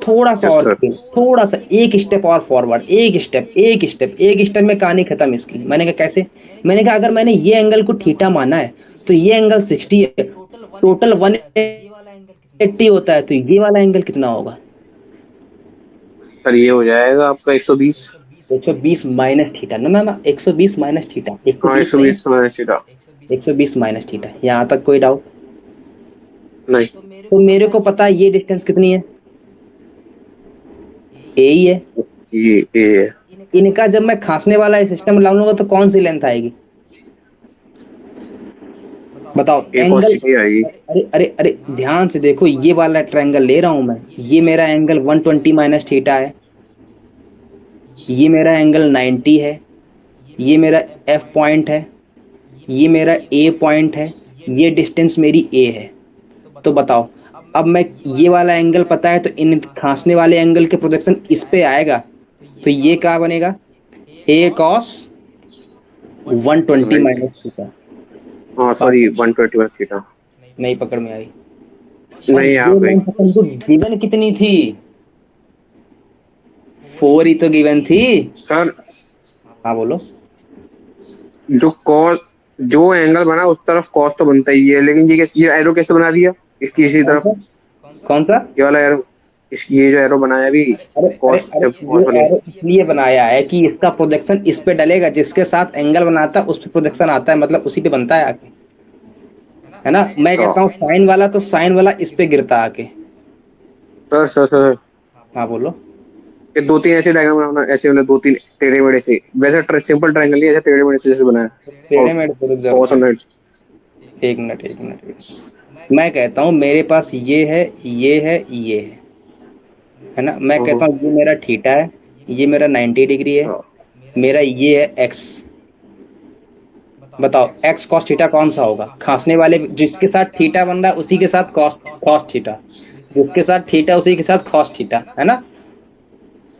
थोड़ा सा
यस
और,
सर।
थोड़ा सा एक स्टेप और फॉरवर्ड, एक स्टेप एक स्टेप एक स्टेप में कहानी खत्म इसकी। मैंने कहा कैसे, मैंने कहा अगर मैंने ये एंगल को थीटा माना है, तो ये एंगल 60 है, टोटल 180 होता है, तो ये वाला एंगल कितना होगा,
सर ये हो जाएगा आपका 120।
120 माइनस थीटा, ना ना ना, 120 माइनस थीटा,
हाँ,
120 नहीं,
120 समझ सीधा।
120 माइनस थीटा, यहाँ तक कोई डाउट।
नहीं।
तो मेरे को पता है ये डिस्टेंस कितनी है, ए ही है।
ये
इनका जब मैं खांसने वाला सिस्टम लाऊंगा तो कौन सी लेंथ आएगी, बताओ
एक और
एंगल।
सीधी आएगी।
अरे अरे अरे, ध्यान से देखो, ये वाला ट्रायंगल ले रहा हूं मैं, ये मेरा एंगल 120 माइनस थीटा है, ये मेरा एंगल 90 है, ये मेरा एफ पॉइंट है, ये मेरा ए पॉइंट है, ये डिस्टेंस मेरी ए है। तो बताओ, अब मैं, ये वाला एंगल पता है, तो इन खांसने वाले एंगल के प्रोजेक्शन इस पे आएगा, तो ये क्या बनेगा, ए कॉस 120
नहीं।
Minus theta.
हाँ सॉरी, 120 सीधा।
नहीं पकड़ में आई। और
नहीं आ
ये
गई।
लेंथ अपन को गिवन कितनी थी, 4 ही तो गिवन थी।
सर,
हाँ बोलो।
जो कॉस, जो एंगल बना उस तरफ कॉस तो बनता ही है, लेकिन ये एरो कैसे बना दिया इसकी इसी
कौन
तरफ,
सा, कौन सा,
ये वाला एरो। ये जो एरो बनाया भी
अरे अरे
कॉस्ट
अरे,
से
ये
कॉस्ट वाले।
एरो इसलिए बनाया है कि इसका प्रोजेक्शन इस पे डलेगा, जिसके साथ एंगल बनाता है उस पे प्रोजेक्शन आता है, मतलब उसी पे बनता है आके, है ना। मैं
अच्छा
कहता हूँ साइन वाला, तो साइन वाला इस पे गिरता आके।
सर,
हाँ बोलो।
ये दो तीन ऐसे डायग्राम बनाना, ऐसे मतलब दो तीन टेढ़े मेढ़े से, वैसे सिंपल ट्रायंगल ही ऐसे टेढ़े मेढ़े से जैसे बनाया। और
टेढ़े मेढ़े पे रुक जाओ, रुक
कॉस
जाओ,
100।
एक मिनट एक मिनट एक मिनट। मैं कहता हूँ मेरे पास ये है, ये है, ये है ना। मैं कहता हूँ ये मेरा थीटा है, ये मेरा 90 डिग्री है, मेरा ये है एक्स। बताओ एक्स कॉस थीटा कौन सा होगा? खांसने वाले जिसके साथ थीटा बन रहा है उसी के साथ कॉस कॉस थीटा, जिसके साथ थीटा उसी के साथ कॉस थीटा, है ना।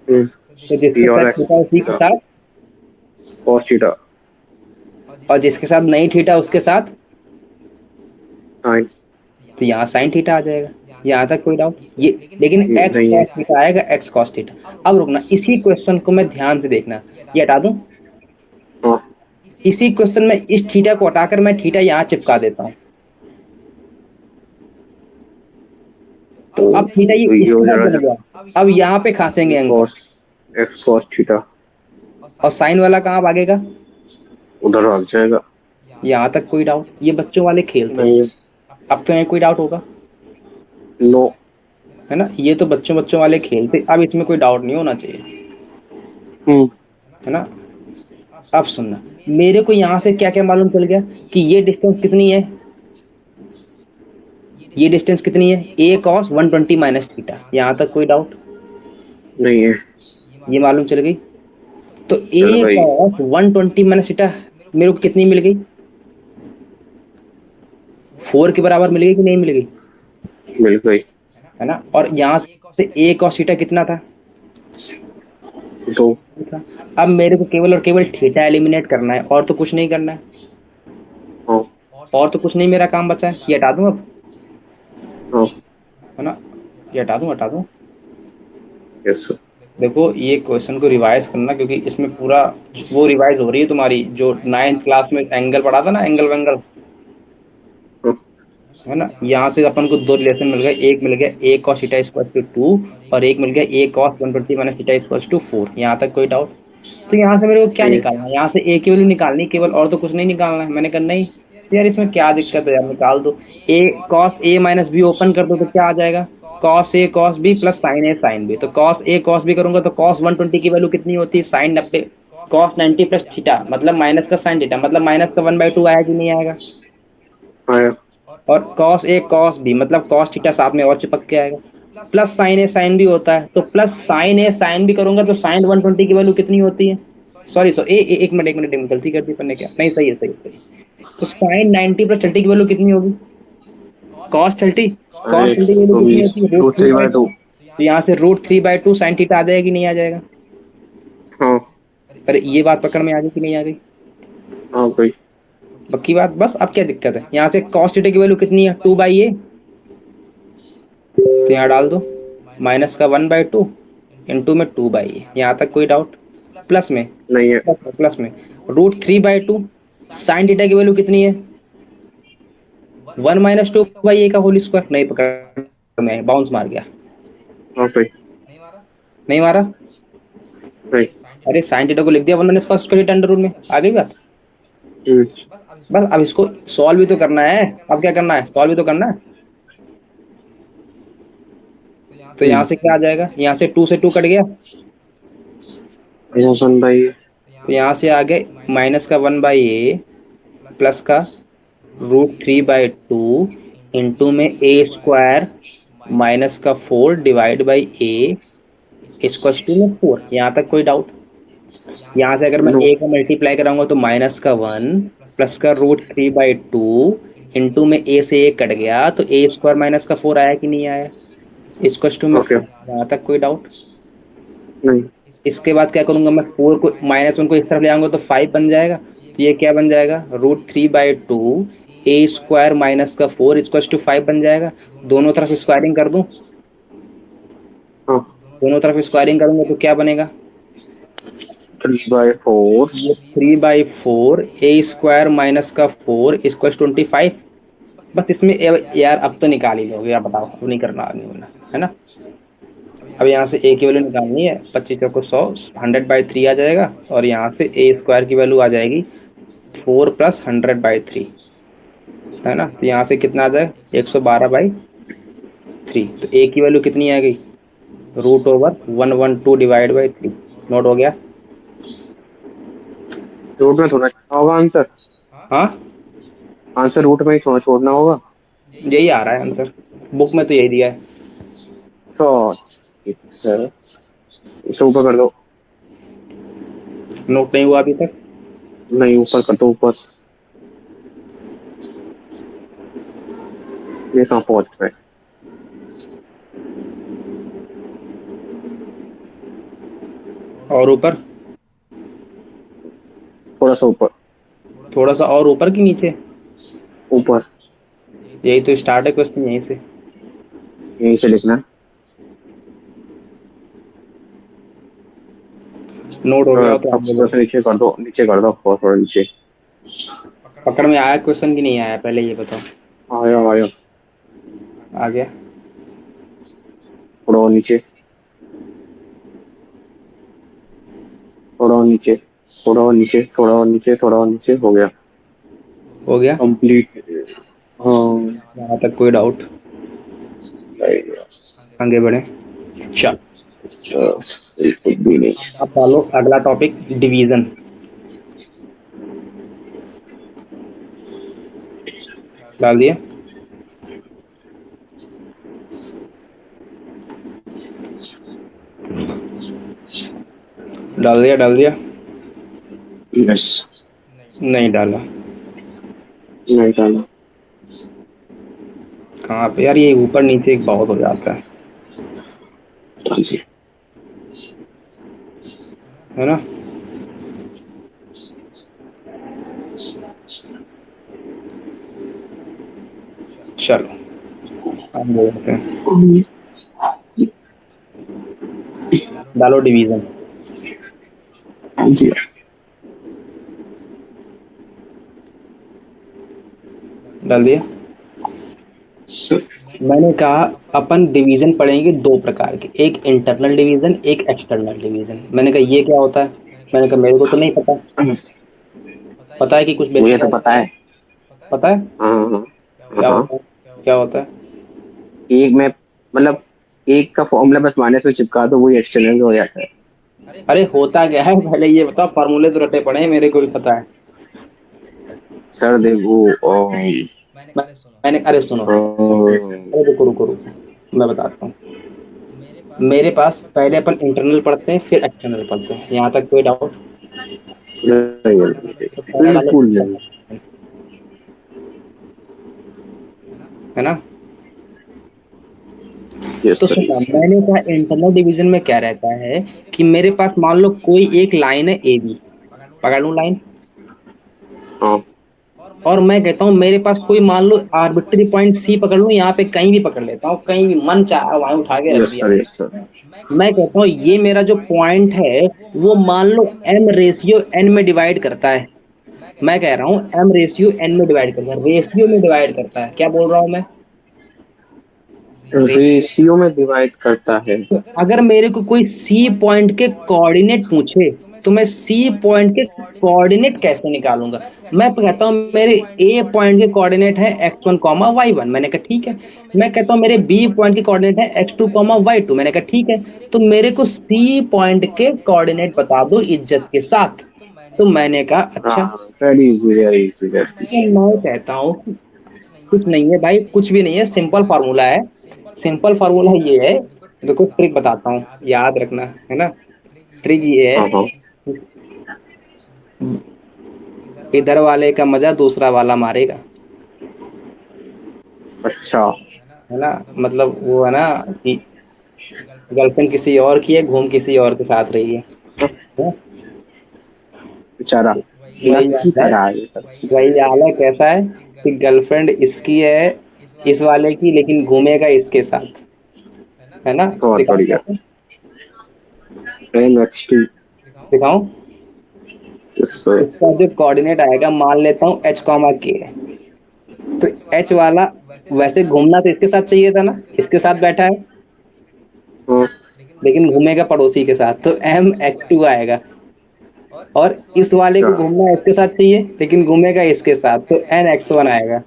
तो
पी
जिसके
और
साथ
एक्स
थीटा उसी के
थीटा
साथ,
कॉस थीटा
और जिसके साथ नहीं थीटा उसके साथ,
साइन।
तो यहाँ साइन थीटा आ जाएगा। यहाँ तक कोई डाउट? ये लेकिन
ये
एक्स
नहीं है।
कॉस थीटा आएगा, एक्स कॉस थीटा। अब रुकना, इसी क्वेश्चन को मैं ध्यान से देखना, ये हटा दूं।
हाँ
इसी क्वेश्चन में इस थीटा को हटाकर मैं थीटा यहाँ चिपका देता हूँ, तो अब थीटा ये
तो ये
इसके
हो
साथ
जाएगा
बन गया। अब यहाँ पे खासेंगे angle,
cos x cos theta,
और साइन वाला कहाँ भागेगा?
उधर भाग जाएगा।
यहाँ तक कोई डाउट? ये बच्चों वाले खेल थे,
नहीं है।
अब तो यहाँ कोई डाउट होगा,
नो।
है ना। ये तो बच्चों बच्चों वाले खेल थे, अब इसमें कोई डाउट नहीं होना चाहिए,
हम्म
है ना। अब सुनना, मेरे को यहाँ से क्या क्या मालूम चल गया कि ये डिस्टेंस कितनी है, ये डिस्टेंस कितनी है, ए कॉस 120 माइनस थीटा। यहाँ तक कोई डाउट?
नहीं है।
ये मालूम चल गई। तो
चल
ए
भाई।
कॉस 120 माइनस थीटा मेरे को कितनी मिल गई? 4 के बराबर मिल गई कि नहीं मिल गई,
मिल गई।
है ना। और यहाँ से ए कॉस थीटा कितना था?
दो।
था। अब मेरे को केवल और केवल थीटा एलिमिनेट करना है, और तो कुछ नहीं करना है,
हाँ
और तो कुछ नहीं मेरा काम बचा है। ये हटा दूं अब,
हाँ।
है ना। ये हटा दूं, हटा दूं।
Yes sir.
देखो ये क्वेश्चन को रिवाइज करना, क्योंकि इसमें पूरा वो रिवाइज हो रही है तुम्हारी, जो 9th क्लास में एंगल पढ़ा था ना, एंगल वेंगल,
हाँ,
है ना। यहाँ से अपन को दो रिलेशन मिल गए, एक मिल गया a cos theta equal to 2, और एक मिल गया a cos 120 minus theta equal to 4। यहाँ तक कोई डाउट? तो यहाँ से मेरे को क्या
नहीं है।
निकालना है? यहाँ से ए की वैल्यू निकालनी है केवल, और तो कुछ नहीं निकालना है। मैंने कहा नहीं, तो यार इसमें क्या दिक्कत है यार, निकाल दो। A cos A minus B open कर दो तो क्या आ जाएगा? Cos A cos B plus sine A sine B. तो कॉस ए कॉस बी करूंगा तो कॉस 120 की वैल्यू कितनी होती है? साइन 90, कॉस 90 प्लस थीटा मतलब माइनस का साइन थीटा, मतलब माइनस का 1/2 आया कि नहीं आएगा?
आया।
और कॉस ए कॉस बी मतलब कॉस थीटा साथ में और चिपक के आएगा, plus sine A sine B होता है, तो plus sine A sine B करूंगा तो साइन 120 की वैल्यू कितनी होती है? सॉरी सॉरी, एक मिनट एक मिनट, गलती कर दी अपन ने, क्या नहीं, सही है सही है सही है। तो साइन 90 प्लस 30 की वैल्यू कितनी होगी? कॉस 30, कॉस
अरे
30 की वैल्यू
तो
कितनी
भी
होती है? Root
two
three
three
by
by
two
two
तो यहाँ से √3/2 साइन थीटा आ जाएगा कि नहीं आ जाएगा?
हाँ
अरे ये बात पकड़ में आ गई कि नहीं आ गई?
हाँ भाई।
पक्की बात। बस अब क्या दिक्कत है? यहाँ से कॉस थीटा की वैल्यू कितनी है? 2/a, तो यहाँ डाल दो माइनस का 1/2 इंटू में 2/a। यहाँ तक कोई डाउट? प्लस में,
नहीं है।
प्लस में √3/2 साइन थीटा की वैल्यू कितनी है? 1 - 2/a का होल स्क्वायर। नहीं पकड़ में, बाउंस मार गया।
हाँ भाई।
नहीं मारा?
नहीं।
अरे साइन थीटा को लिख दिया, 1 - cos स्क्वायर अंडर रूट में, आ गई बात।
हम्म,
बस अब इसको सॉल्व भी तो करना है। अब क्या करना है? सॉल्व भी तो करना है। तो यहाँ
हम्म।
से क्या आ जाएगा? यहाँ से 2 से 2 कट गया,
अच्छा सन भाई।
तो यहाँ से आ गए माइनस का 1/a प्लस का √3/2 इंटू में ए स्क्वायर माइनस का 4 divide by A equal to में 4। यहाँ तक कोई डाउट? यहाँ से अगर मैं
नो।
ए का मल्टीप्लाई कराऊंगा तो माइनस का 1 प्लस का √3/2 इंटू में ए से ए कट गया, तो ए स्क्वायर माइनस का 4 आया कि नहीं आया? इक्वल टू में
ओके।
4। यहाँ तक कोई डाउट?
नहीं।
इसके बाद क्या करूंगा मैं? 4 को -1 को इस तरफ ले आऊंगा तो 5 बन जाएगा, तो ये क्या बन जाएगा? √3/2 ए स्क्वायर माइनस का 4 इक्वल टू 5 बन जाएगा। दोनों तरफ स्क्वायरिंग कर दूं,
हाँ।
दोनों तरफ स्क्वायरिंग करूंगा तो क्या बनेगा?
3/4।
ये 3/4 ए स्क्वायर माइनस का 4 इक्वल 25। बस इसमें यार अब तो निकाल ही लोगे, यार बताओ, अब नहीं करना आगे होना, है ना। अब यहाँ से ए की वैल्यू निकालनी है, 25 चौको 100, 100/3 आ जाएगा, और यहाँ से ए स्क्वायर की वैल्यू आ जाएगी 4 + 100/3, है ना। तो यहाँ से कितना आ जाए, 112/3। तो ए की वैल्यू कितनी आ गई, √112/3। नोट हो गया।
रूट में थोड़ा छोड़ना होगा आंसर।
हाँ,
आंसर रूट में ही थोड़ा छोड़ना होगा।
यही आ रहा है आंसर, बुक में तो यही दिया है।
तो ठीक है, इसे ऊपर कर दो।
नोट नहीं हुआ अभी तक।
नहीं, ऊपर कर दो, ऊपर। ये कहाँ पहुंच गए?
और ऊपर,
थोड़ा सा ऊपर।
थोड़ा सा और ऊपर कि नीचे।
ऊपर।
यही तो स्टार्ट है क्वेश्चन, यहीं से।
यहीं से लिखना है।
नोट हो गया हो तो
अब
आगे
थोड़ा सा
बढ़ो।
नीचे कर दो, नीचे कर दो, थोड़ा नीचे।
पकड़ में आया क्वेश्चन कि नहीं आया, पहले ये बताओ।
आया आया।
आ गया।
थोड़ा और नीचे, थोड़ा और नीचे, थोड़ा और नीचे, थोड़ा और नीचे, थोड़ा और नीचे, हो गया
हो गया।
कंप्लीट। हाँ।
यहाँ तक कोई डाउट। आगे बढ़े। चल,
अच्छा, बिल्कुल भी नहीं।
अब डालो अगला टॉपिक, डिवीजन। डाल दिया। डाल दिया, डाल दिया।
यस।
नहीं डाला।
नहीं डाला।
कहाँ पे यार, ये ऊपर नीचे एक बहुत हो जाता
हाँ जी।
है ना। चलो आगे बढ़ते हैं। डालो डिवीजन।
हाँ जी।
डाल दिया। मैंने कहा अपन डिवीजन पढ़ेंगे दो प्रकार के, एक इंटरनल डिवीजन, एक एक्सटर्नल डिवीजन। मैंने कहा ये क्या होता है, मैंने कहा मेरे को तो नहीं पता। पता है कि कुछ
मुझे
बेसिक
तो पता है।
पता है।
हाँ हाँ हाँ
क्या
हाँ।
होता है, क्या होता है।
एक में मतलब एक का फॉर्मूला बस माइनस में चिपका दो, वही एक्सटर्नल हो जाता है।
अरे होता क्या है, पहले ये बताओ। फॉर्मूले तो रटे पड़े हैं, मेरे को भी पता है।
सर दे वो
मैं- मैंने, अरे सुनो, अरे रुको रुको रुको, मैं बताता हूँ। मेरे पास पहले अपन इंटरनल पढ़ते हैं, फिर एक्सटर्नल पढ़ते हैं, यहाँ तक कोई डाउट। तो पहला डालो
बिल्कुल नहीं।
internal, है ना।
यस
तो
सर।
सुनना, मैंने कहा इंटरनल डिवीजन में क्या रहता है कि मेरे पास मान लो कोई एक लाइन है ए बी, पकड़ लूँ लाइन।
हाँ।
और मैं कहता हूँ मेरे पास कोई मान लो आर्बिट्री पॉइंट सी पकड़ लूँ, यहाँ पे कहीं भी पकड़ लेता हूँ, कहीं भी मन चाहा वहां उठा के रख
यस
दिया।
Sir, yes sir.
मैं कहता हूँ ये मेरा जो पॉइंट है वो मान लो m रेशियो n में डिवाइड करता है। मैं कह रहा हूँ m रेशियो n में डिवाइड करता है, रेशियो में डिवाइड करता है। क्या बोल रहा हूँ मैं,
रेशियो में डिवाइड करता है।
तो अगर मेरे को कोई सी पॉइंट के कोऑर्डिनेट पूछे तो मैं सी पॉइंट के कोऑर्डिनेट कैसे निकालूंगा। मैं कहता हूँ मेरे ए पॉइंट के कोऑर्डिनेट है x1, y1, मैंने कहा ठीक है। मैं कहता हूँ मेरे बी पॉइंट के कोऑर्डिनेट है x2, y2, मैंने कहा ठीक है। तो मेरे को सी पॉइंट के कोऑर्डिनेट बता दो इज्जत के साथ। तो मैंने कहा अच्छा।
हाँ, very easy, very easy, very
तो मैं कहता हूँ कि कुछ नहीं है भाई, कुछ भी नहीं है, सिंपल फार्मूला है। सिंपल फार्मूला ये है, देखो ट्रिक बताता हूँ, याद रखना, है ना। ट्रिक ये है,
हाँ हाँ।
इधर वाले का मजा दूसरा वाला मारेगा,
अच्छा।
है ना। मतलब वो है ना कि गर्लफ्रेंड किसी और की है, घूम किसी और के साथ रही है। हाँ?
बेचारा
वही
लकी
हाल है,
करा है ये सब
वही
चीजें।
हाल है। कैसा है कि गर्लफ्रेंड इसकी है, इस वाले की, लेकिन घूमेगा इसके साथ, है ना।
बहुत
दिखाओ
बढ़िया।
कैसे?
नेक्स्ट।
दिखाऊं। इसका जो कोऑर्डिनेट आएगा, मान लेता हूँ h, तो एच वाला वैसे घूमना तो इसके साथ चाहिए था ना, इसके साथ बैठा है। लेकिन घूमेगा पड़ोसी के साथ, तो m(x2) आएगा। और इस वाले को घूमना इसके साथ चाहिए, लेकिन घूमेगा इसके साथ, तो n(x1) आएगा।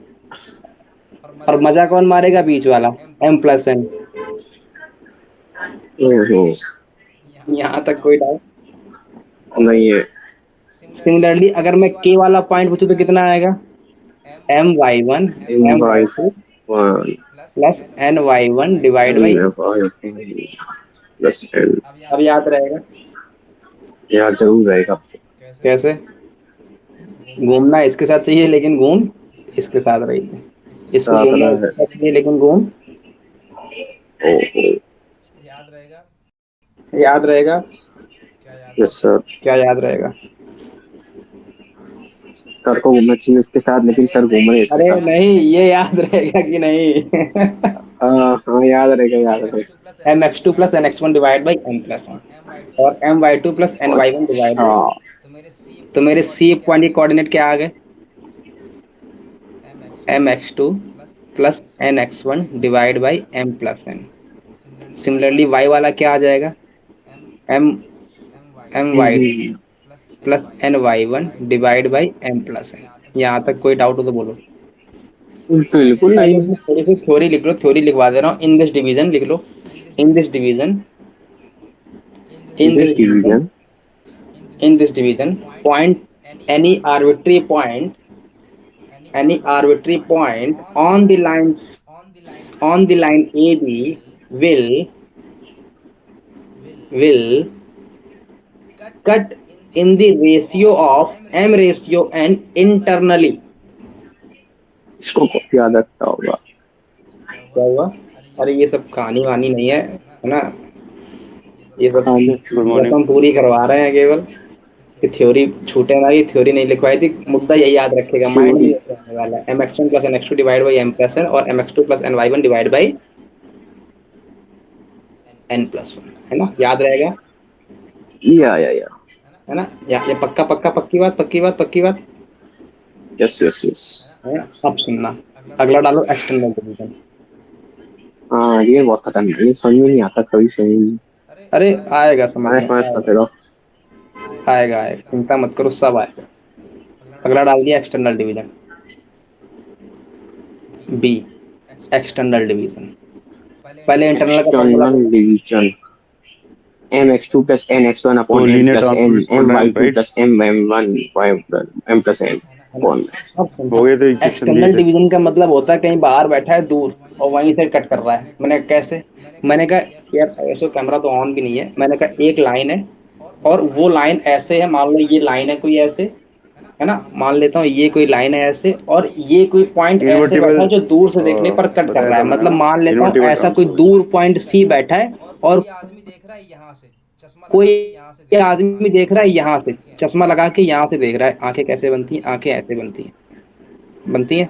और मजा कौन मारेगा? बीच वाला, m+n।
ओहो,
यहाँ तक कोई डाउट?
नहीं है।
सिमिलरली अगर मैं k वाला पॉइंट पूछूं तो कितना आएगा? my1
by
my2
1
plus ny1 divide by.
Plus N.
अब याद रहेगा
यार जरूर रहेगा।
कैसे? घूमना इसके साथ चाहिए, लेकिन घूम इसके साथ रही है। इसको
सात
घूमना
रहा है।
इसके साथ चाहिए, लेकिन घूम।
ओहो,
याद रहेगा?
Yes sir.
क्या याद रहेगा?
सर को घूमना चाहिए इसके साथ, लेकिन सर घूम रहे इसके
अरे
साथ।
नहीं, ये याद रहेगा कि नहीं?
हाँ याद रहेगा, याद रहेगा।
mx2 plus nx1 divide by m+1 और my2 plus ny1 divide by.
अच्छा,
तो मेरे सी पॉइंट के कोऑर्डिनेट क्या आ गए? mx2 plus nx1 divide by m+n। Similarly y वाला क्या आ जाएगा? m my2 plus ny1 divide by m+n। यहाँ तक कोई डाउट हो तो बोलो।
बिल्कुल नहीं।
थोड़ी सी थ्योरी लिख लो, थ्योरी लिखवा दे रहा हूँ। इन दिस डिवीजन लिख लो। In this division in
this
this division
division
in this division, point any arbitrary point on the line AB will cut in the ratio of m ratio n internally।
इसको कॉपी याद रखता होगा।
क्या हुआ? अरे ये सब कहानी वानी नहीं है ना? ये सब
गुड मॉर्निंग।
हम पूरी करवा रहे हैं केवल, कि थ्योरी छूटे ना। ये थ्योरी नहीं लिखवाई थी, मुद्दा यही याद रखेगा, माइंड में
थ्योरी।
यही रहने वाला है। mx1 plus nx2 divide by m+n और mx2 plus ny1 divide by n+1, है ना? याद रहेगा,
या
है ना? ये पक्का पक्का, पक्की बात, पक्की बात, पक्की बात
यस यस यस।
है। अब सुनना, अगला डालो एक्सटर्नल डिवीजन।
हाँ ये बहुत खतरनाक है, ये समझ में नहीं आता कभी, समझ में।
अरे आएगा समझ
मैच
में,
मैच करते रहो।
आएगा आएगा, चिंता मत करो, सब आएगा। अगला डाल दिया external division, B external division. पहले इंटरनल का formula
external division mx2 plus nx1
तो
upon n
linear
plus n
transformation पढ़ रहे हैं
my2
right?
plus m1 m plus n
है ना?
upon।
अब सुनना,
हो गए तो इक्वेशन दिए
एक्सटर्नल
थे।
डिवीजन का मतलब होता है कहीं बाहर बैठा है दूर और वहीं से कट कर रहा है। मैंने कैसे? मैंने कहा यार ऐसे कैमरा तो ऑन भी नहीं है। मैंने कहा एक लाइन है और वो लाइन ऐसे है, मान लो ये लाइन है कोई ऐसे, है ना? मान लेता हूँ ये कोई लाइन है ऐसे, और ये कोई पॉइंट ऐसे बैठा
इन्वर्टिबल
है जो दूर से देखने पर कट कर
बताया
रहा
था
है।
मैंने
मतलब
ना,
मान लेता हूँ
इन्वर्टिबल
ऐसा कोई
ट्रांसफॉर्मेशन।
दूर पॉइंट सी बैठा है और कोई आदमी देख रहा है यहाँ से, चश्मा लगा के यहाँ से देख रहा है। आंखें कैसे बनती हैं? आंखें ऐसे बनती हैं,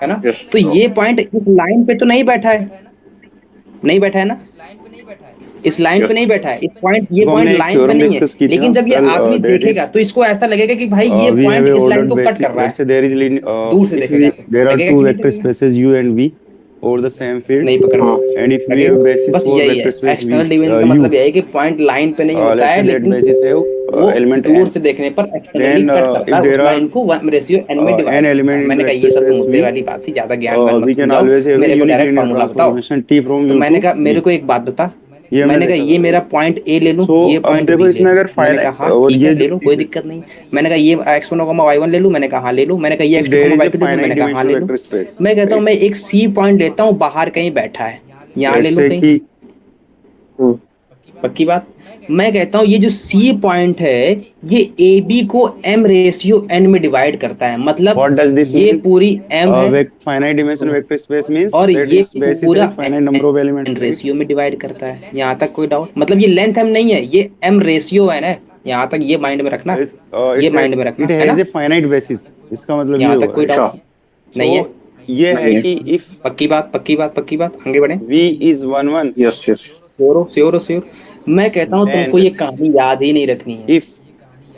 है ना?
यस
तो ये पॉइंट इस लाइन पे तो नहीं बैठा है, नहीं बैठा है ना? इस लाइन पे
यस।
नहीं बैठा है, इस पॉइंट, ये
देखो
पॉइंट
हमने एक
लाइन पे
थ्योरम
नहीं है।
डिस्कस की थी ना
लेकिन जब ये
कल,
आदमी
दैट
देखेगा
इज
तो इसको ऐसा लगेगा कि भाई ये
we have
पॉइंट
a
इस लाइन
ordered
को कट कर
basic,
रहा
let's
है।
say there is
दूर से
if
देखेगा तो
there are
लगेगा
two
कि नहीं
vector
लगेगा?
spaces u and v over the same field,
नहीं पकड़
हाँ
में
and if we have
लगेगा।
basis
बस
for
यही है,
vector space v
external division का
u,
मतलब यही है कि पॉइंट लाइन पे नहीं होता
let's
है,
say that
लेकिन
basis have
वो
element
दूर
n,
से देखने पर एक्सटर्नली
then
कट करता
if
है, उस
there are
लाइन को रेशियो एन में
n
डिवाइड करता है।
element in
मैंने
the
कहा
vector
ये सब तो
space
मुद्दे
v,
वाली बात थी, ज्यादा ज्ञान व्यान मत
we can
समझाओ,
always have a
मेरे को
unique
डायरेक्ट
linear
फार्मूला बताओ।
transformation t from
तो
u
मैंने
to
कहा मेरे
v।
को एक बात बता।
ये हमने
मैंने कहा
देखा
ये
था
मेरा
राइट?
पॉइंट ए ले लूं,
सो
ये
अब
पॉइंट
देखो
बी ले
इसमें
लूं।
अगर
मैंने
फाइनाइट
कहा हाँ
और
ठीक
ये
है, ले लो, कोई दिक्कत नहीं। मैंने कहा ये x1 y1 ले लूं, मैंने कहा हाँ ले लूं। मैंने कहा ये
if
x2
there is a
y2 ले लूं, मैंने
finite
कहा हाँ ले
dimensional
लूं।
vector space,
मैं कहता हूँ
right?
मैं एक सी पॉइंट लेता हूँ, बाहर कहीं बैठा है, यहाँ ले
Let's
लूं
say
कहीं।
कि
पक्की बात। मैं कहता हूँ ये जो सी पॉइंट है, ये ए बी को m रेशियो n में डिवाइड करता है। मतलब
what does this
ये
mean?
पूरी m है
Finite dimensional vector space means
और
that
ये
its basis
पूरा
has finite number of elements,
n
right?
Ratio में डिवाइड करता है। यहाँ तक कोई डाउट? मतलब ये लेंथ m नहीं है, ये m रेशियो है ना। यहाँ तक ये माइंड में रखना, ये माइंड में रखना,
It
है
has
ना?
a finite basis, इसका मतलब ये
यहाँ तक
हुआ
कोई
है।
अच्छा
डाउट नहीं है?
ये है
नहीं है।
कि if
पक्की बात, पक्की बात, पक्की बात, आगे बढ़े।
v is 1 1,
yes yes.
Sure हो, श्योर हो, श्योर। मैं कहता हूँ
then
तुमको ये कहानी याद ही नहीं रखनी है।
if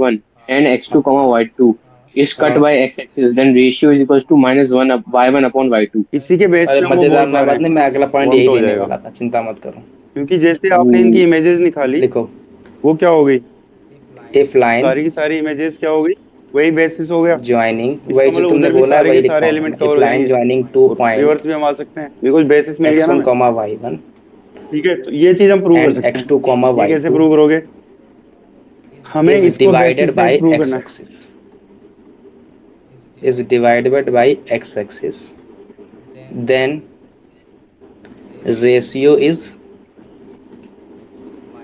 y1 and x2 y2 is cut by x-axis, then ratio is equals to -1 y1 upon y2.
इसी के बेस
अरे
पे हम वो
मजेदार
बोल
ना
पा रहे
बात नहीं,
हैं,
मैं अगला पॉइंट
वो
यही
तो हो
लेने
जाएगा,
वाला था, चिंता मत करो।
क्योंकि जैसे आपने इनकी इमेजेस निकाली
लिखो
वो क्या हो गई,
इफ लाइन
सारी की सारी इमेजेस क्या हो गई, वही बेसिस हो गया।
ज्वाइनिंग,
इसका
वही जो
मतलब
तुमने
उधर भी
बोला है
सारे
वही
के
लिख
सारे
रहा हूँ मैं।
एलिमेंट
इफ
कवर हो
लाइन
जाएंगे
ज्वाइनिंग टू
और
पॉइंट
रिवर्स भी हम आ सकते हैं बिकॉज बेसिस मिल गया ना
x1
हमें।
कॉमा y1
ठीक है, तो ये चीज हम प्रूव कर
एंड
सकते
x2
हैं।
कॉमा
ये कैसे
y2
प्रूव करोगे, हमें
इज
इसको
डिवाइडेड
बेसिस से
बाय
प्रूव
x
करना है।
Axis, is divided by x axis, then ratio is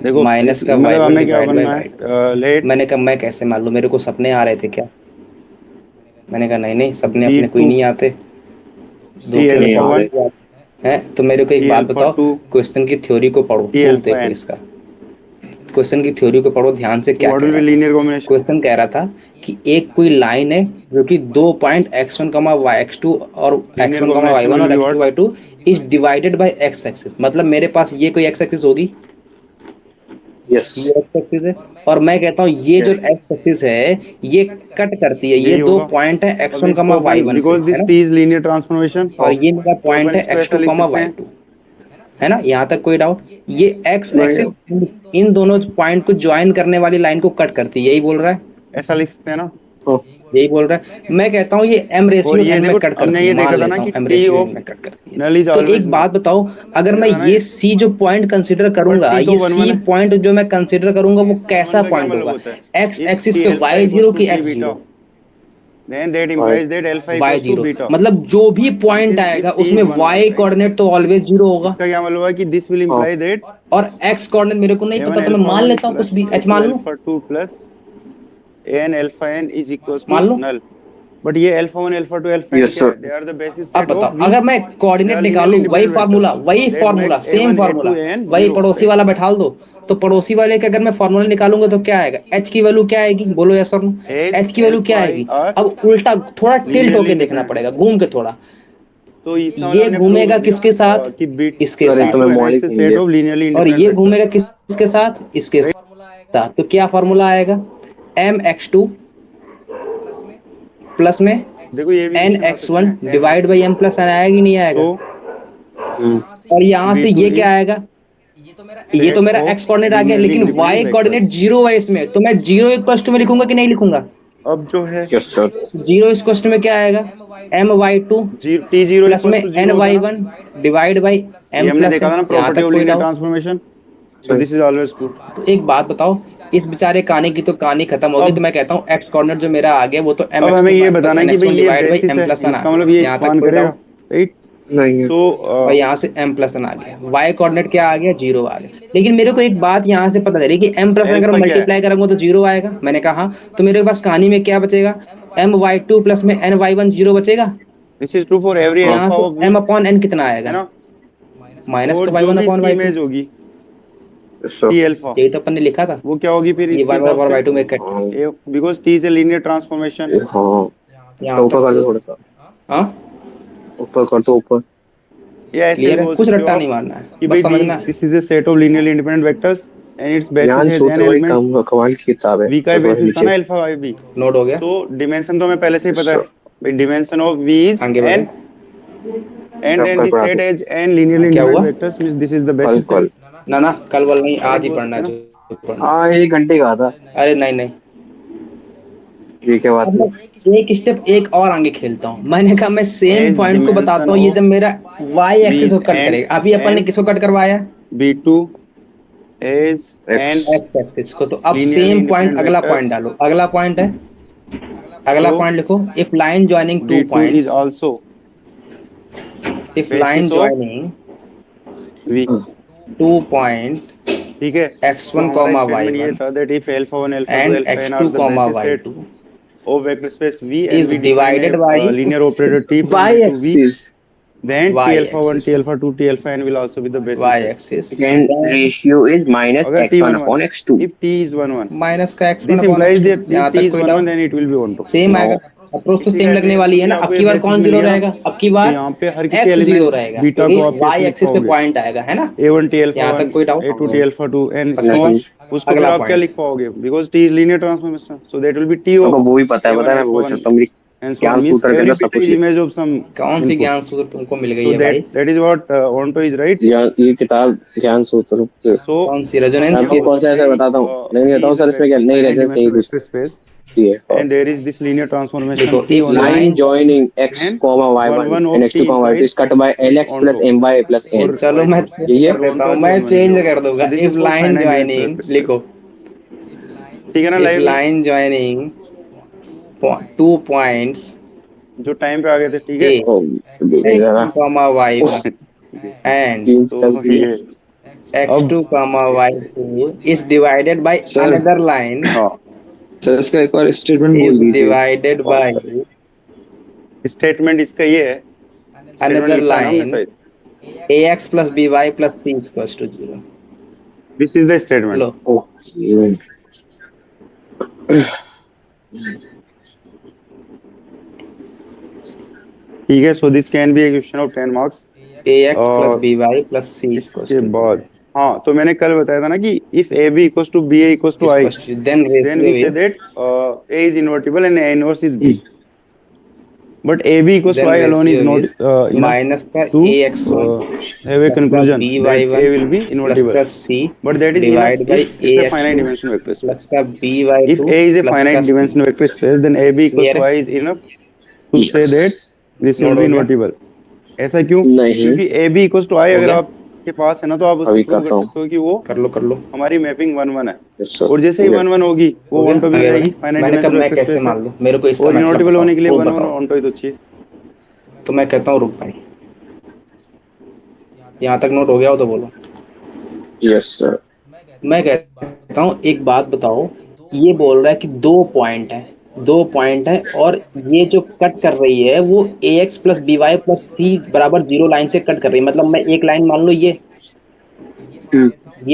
देखो
माइनस का
मतलब
y1
हमें क्या
डिवाइड बाय
बनना
y2।
है, लेट
मैंने कहा मैं कैसे मान लूँ, मेरे को सपने आ रहे थे क्या? मैंने कहा नहीं नहीं, सपने
बी
अपने कोई
टू
नहीं आते,
टी
धोखे में
नहीं
अल्फा
आ
वन
पड़ते हैं। तो मेरे को एक
टी
बात
अल्फा
बताओ,
टू
क्वेश्चन की थ्योरी को पढ़ो,
टी
प्रूफ
अल्फा
देखो
एन,
इसका। क्वेश्चन की थ्योरी को पढ़ो ध्यान से, क्या
व्हाट
कह
विल बी
रहा था।
Linear combination.
क्वेश्चन कह रहा था कि एक कोई लाइन है जो कि 2 पॉइंट x1 कमा x2 और
linear
x1 comma
combination
y1
will
और
be
x2
what,
y2 is divided by x axis. मतलब मेरे पास ये कोई x एक्सिस होगी,
यस
ये x एक्सिस है, और मैं कहता हूँ ये जो x एक्सिस है ये कट करती है, ये
यही
दो
होगा।
पॉइंट है
अब
x1
इसको
कमा
अपन
y1 से,
बिकॉज
है
दिस
ना,
टी इज लीनियर ट्रांसफॉर्मेशन,
और ये मेरा
तो
पॉइंट
अपन
है
इसको ऐसा
x2
लिख
कमा
सकते हैं।
y2, है ना। यहाँ तक कोई डाउट? ये x एक्सिस इन दोनों पॉइंट को ज्वाइन करने वाली लाइन को कट करती है, यही बोल रहा है,
ऐसा लिख सकते हैं ना।
यही बोल रहा है। मैं कहता हूँ ये m
और
रेशियो
ये
n में
देखो
कट
हमने
करती है,
ये
मान
देखा था ना
लेता
कि
हूँ m
T
ratio n
of
में कट करती है।
नल इज
तो
ऑलवेज
एक
नल,
बात बताओ, अगर मैं ये c जो पॉइंट कंसीडर
बट
करूंगा,
टी तो
ये
वन वन
c
है।
पॉइंट जो मैं कंसीडर करूंगा वो
वन वन
कैसा
का क्या
पॉइंट
मतलब
होगा?
होता है,
x
इफ
एक्सिस
टी
पे
alpha
y
equals
zero
to
की
T
x
beta
zero,
then that implies that alpha
y
equals to
zero,
beta.
मतलब जो भी
दिस
पॉइंट
इज
आएगा
इफ टी
उसमें
is one one
y
right.
Coordinate तो ऑलवेज जीरो होगा,
इसका क्या मतलब है कि दिस विल इंप्लाई दैट
और x कोऑर्डिनेट मेरे को नहीं
एवन
पता तो मैं
अल्फा
मान
वन
लेता हूँ कुछ
प्लस
भी,
ए
h
टू
मान लूँ,
alpha two plus N alpha N is equals to
मान लूँ।
नल। बट ये alpha one alpha two alpha N
yes
क्या
सर।
है, दे आर द बेसिस
अब
सेट ऑफ
बताओ,
वी,
अगर मैं
दे
कोऑर्डिनेट
आर लीनियरली
निकालूं,
इंडिपेंडेंट वेक्टर्स
वही
दैट
फार्मूला,
मेक्स
सेम
ए1
फार्मूला,
ए2 एन
वही
जीरो
पड़ोसी
राइट।
वाला बैठाल दो, तो पड़ोसी वाले के अगर मैं फार्मूला निकालूंगा तो क्या आएगा, h की वैल्यू क्या आएगी, बोलो यस और नो।
एज
h की
एंड
वैल्यू क्या
फाई
आएगी?
आर
अब उल्टा थोड़ा टिल्ट
लीनियरली
होके देखना
इंडिपेंडेंट।
पड़ेगा, घूम के थोड़ा,
तो इसका मतलब
ये
हमने प्रूव
घूमेगा
कर दिया
किसके साथ,
कि बी
इसके
अरे
बी
तो
साथ,
मैं
टू है ना
मौलिक
इससे
नहीं
सेट
है।
ऑफ लीनियरली
और
इंडिपेंडेंट
ये
वेक्टर्स।
घूमेगा किसके साथ, इसके साथ। तो क्या फार्मूला आएगा, mx2 प्लस में
देखो ये भी
एन
इक्वेशन आ
एक्स
सकते
वन
हैं n
divide
x
by m plus N, आएगा कि नहीं
सो
आएगा?
हम्म
और यहाँ
बी
से
टू
ये क्या
इज
आएगा, ये तो
सेट
मेरा
ऑफ
एक्स कोऑर्डिनेट आ गया,
लीनियरली
लेकिन
independent
y coordinate
vectors.
Zero है इसमें, तो मैं जीरो इक्वल टू में लिखूंगा कि नहीं लिखूंगा?
अब जो है
yes sir.
Zero equal to में क्या आएगा, m y two
t zero
plus में
इक्वल्स टू
एन
जीरो होता है
वाई
ना,
वन डिवाइड बाई
ये
एम
हमने
प्लस
देखा
एन।
था ना
यहाँ
प्रॉपर्टी
तक
ऑफ
कोई
linear
doubt?
Transformation, so this is always true.
तो एक बात बताओ, इस बेचारे कहानी की तो कहानी खत्म होगी, तो
अब
मैं कहता हूँ एक्स कोऑर्डिनेट जो मेरा आ गया वो तो एम
अब
एक्स
हमें
टू
ये
प्लस
बताना है
एन
कि
एक्स
भाई
वन
ये
डिवाइड बाई
बेसिस
एम
है,
प्लस एन आ
इसका मतलब
गया,
ये
यहाँ तक
स्पान
कोई
करेगा
डाउट?
राइट।
नहीं है।
सो
और यहाँ से m प्लस एन आ गया, y कोऑर्डिनेट क्या आ गया, जीरो आ गया। लेकिन मेरे को एक बात यहाँ से पता चली कि m प्लस एन अगर
अल्फा क्या है,
मल्टीप्लाई करूंगा तो जीरो आएगा। मैंने कहा हाँ, तो मेरे पास कहानी में क्या बचेगा, m वाई टू प्लस में n वाई वन जीरो बचेगा।
This is true for every
यहाँ
अल्फा
से
of V,
m upon n कितना
है
आएगा,
ना।
माइनस
और
का वाई
जो
वन
भी
अपॉन
इसकी
वाई टू।
इमेज होगी
यस सर।
टी अल्फा,
यही तो अपन ने लिखा था,
वो क्या होगी फिर
ये
इसके
वाई
हिसाब
और
से,
वाई टू में कट।
हाँ
because T is a linear transformation.
हाँ। तो
यहाँ
ऊपर
तक
कर दो थोड़ा सा,
हाँ
ऊपर कर दो ऊपर।
या ऐसे भी
क्लियर है,
बोल
कुछ
सकते हो
रट्टा
आप
नहीं मारना है,
कि
बस
भाई
समझना है।
This is a set of linearly independent vectors and it's basis
ज्ञान
हैज एन
सूत्र बड़ी
एलिमेंट।
कमाल की किताब है,
वी का
ऊपर
बेसिस था
नीचे।
ना अल्फा वाई बी,
नोट हो गया,
तो डिमेंशन तो हमें पहले से ही
यस
पता है
सर।
भाई, डिमेंशन ऑफ वी इज
आगे बढ़ो।
एन एंड
अब
देन
कल
दिस
पढ़ा
सेट
दो।
एज एन लीनियरली
क्या
इंडिपेंडेंट
हुआ?
Vectors means this is the
कल
बेसिस सेट।
कल
ना कल वाला नहीं,
ऐसे
आज ही
बोल
पढ़ना
सकते
है
हैं ना।
जो पढ़ना।
हाँ 1 घंटे का था।
अरे नहीं नहीं,
ये क्या बात
अब
है।
मैं एक स्टेप एक और आगे खेलता हूँ। मैंने कहा मैं सेम
एज
पॉइंट को बताता
डिमेंशन
हूँ, ये
ऑफ
जब मेरा वाई
वी
एक्सिस को
इज
कट
एन
करेगा। अभी अपन ने
एंड
किसको कट करवाया,
b two as
x.
N
x axis को। तो अब
लीनियरली
सेम पॉइंट,
इंडिपेंडेंट
अगला पॉइंट
वेक्टर्स,
डालो, अगला पॉइंट है,
सो
अगला पॉइंट लिखो, if line joining two
d two is
points,
also
if line
basis of
joining
V.
Two point
ठीक है,
एक्स
तो
वन
हमारा
कॉमा वाई
स्टेटमेंट ये
वन
था that if alpha one alpha two
and
alpha
x
n are
to
the
comma
basis
y
set
to
of vector space V and
is
we define a
divided by
linear operator T from V
y
to V,
axis.
then T
y
alpha 1
axis,
T alpha 2 T alpha n will also be the basis
Y
set।
Axis,
second ratio is minus
अगर
x
T
one
1 1,
upon x two.
if T is 1 1,
minus का x one
this
upon x
implies
two,
that if
यहाँ
T
तक
is
कोई
1 1
doubt?
then it will be 1 2।
Same
no.
आएगा, अप्रोच तो
इसी
सेम
का
लगने
बेस
वाली है
क्योंकि
ना। अब
आपको ये
की बार
बेसिस
कौन
मिल
जीरो
गया ना,
रहेगा? अब की
तो
बार
यहाँ पे हर किसी
एक्स जीरो
एलिमेंट
रहेगा,
बीटा
क्योंकि
को आप
वाई
ऐसे लिख
एक्सिस पे
पाओगे,
पॉइंट आएगा, है ना?
A1 T alpha
यहाँ
1,
तक कोई doubt?
A2 T alpha 2 and so
अच्छा,
on। उसको फिर
अगला
आप क्या
पॉइंट।
लिख पाओगे, because T is linear transformation, so that will be T
मेरे
of
को वो भी पता है,
A1
मैं
alpha
बोल
1
सकता हूँ, मेरी
and so on,
ज्ञान
means
सूत्र के
every
अंदर सब
bit
कुछ
is
लिख।
image of some
कौन सी
input,
ज्ञान सूत्र तुमको मिल गई
so
है भाई?
that is what Onto is right।
ये किताब ज्ञान सूत्र
So
कौन सी,
हम
रेजोनेंस
यहाँ
की?
बोल
कौन सा
सकते
ऐसा
हैं
बताता हूँ, नहीं
B
बताऊँ
is a
सर, इसमें क्या नहीं
finite
रेजोनेंस यही
dimensional
कुछ
vector space
है।
and there is this linear transformation
देखो,
T
if
on Y
line
line,
joining x,
and
y1
1
and
of
x2,
T
y2 is
implies
cut by
this
lx plus
onto
my plus
or
n।
चलो
vice
मैं
versa,
यही है।
कर
or
लेता
onto
हूँ,
is
मैं
1 1
चेंज
0।
कर दूंगा।
So this
if
is called
line
finite dimensional
joining
vector space।
लिखो,
ठीक है ना
if
live,
line joining two points
जो टाइम पे आ गए थे, ठीक है।
ए
ओ, देखिए
एक्स
जरा।
टू कॉमा वाई वन
ठीक है,
एंड
चेंज कर
तो
दिए
ये
एक्स
अब
two comma y two is divided by
sir.
Another line
हाँ,
सर इसका एक बार स्टेटमेंट
इज
बोल दीजिए।
डिवाइडेड बाई
स्टेटमेंट इसका ये है, स्टेटमेंट
अनदर
लिखा है ना हमने
लाइन
शायद,
a x plus b y plus c equals to zero.
This is the statement.
लो,
ओके।
ठीक है, so this can be a question of 10 marks.
A x plus
और
b y plus c equals
इसके
टू
बाद, हाँ, तो मैंने कल बताया था ना कि if A B equals to B A equals to I,
then
then
ratio
we say
is,
that A is invertible and A inverse is B, but AB equals to
then
I alone is
ratio
not
is
enough
minus का
to
A X one
have a
plus का
conclusion
B Y
that
one
A will be
plus
invertible,
का C
but that is enough
divide by
if
A
it's a
X
finite
two
dimensional vector
plus
space।
का B Y
If
two
A is a
plus का
finite
C.
dimensional vector space, then AB equals
clear
to
है?
I is enough to say
yes.
that this will
note
be
हो गया?
invertible। ऐसा क्यों?
नहीं,
क्योंकि AB equals to I
हो
अगर
गया?
आपके पास है ना, तो आप उससे
अभी
प्रूव
कर
कर
रहा हूँ।
सकते हो कि वो
कर लो, कर लो।
हमारी मैपिंग 1 1 है,
यस सर,
और जैसे ही
हो गया।
1 1 होगी वो
हो गया,
ऑनटो भी हो
आगे
जाएगी,
बढ़ो।
फाइनाइट
मैंने कहा
डिमेंशनल
मैं
वेक्टर
कैसे
स्पेस है,
मान लूं, मेरे को इसका
और
मतलब
इनवर्टिबल
बताओ,
होने के लिए
प्रूफ
1 1
बताओ।
ऑनटो ही तो चाहिए।
तो मैं कहता हूँ रुक भाई, यहाँ तक नोट हो गया हो तो बोलो।
Yes sir.
मैं कहता हूँ एक बात बताओ, ये बोल रहा है कि दो पॉइंट है, दो पॉइंट है, और ये जो कट कर रही है वो a x plus b y plus c बराबर जीरो लाइन से कट कर रही है। मतलब मैं एक लाइन मान लो, ये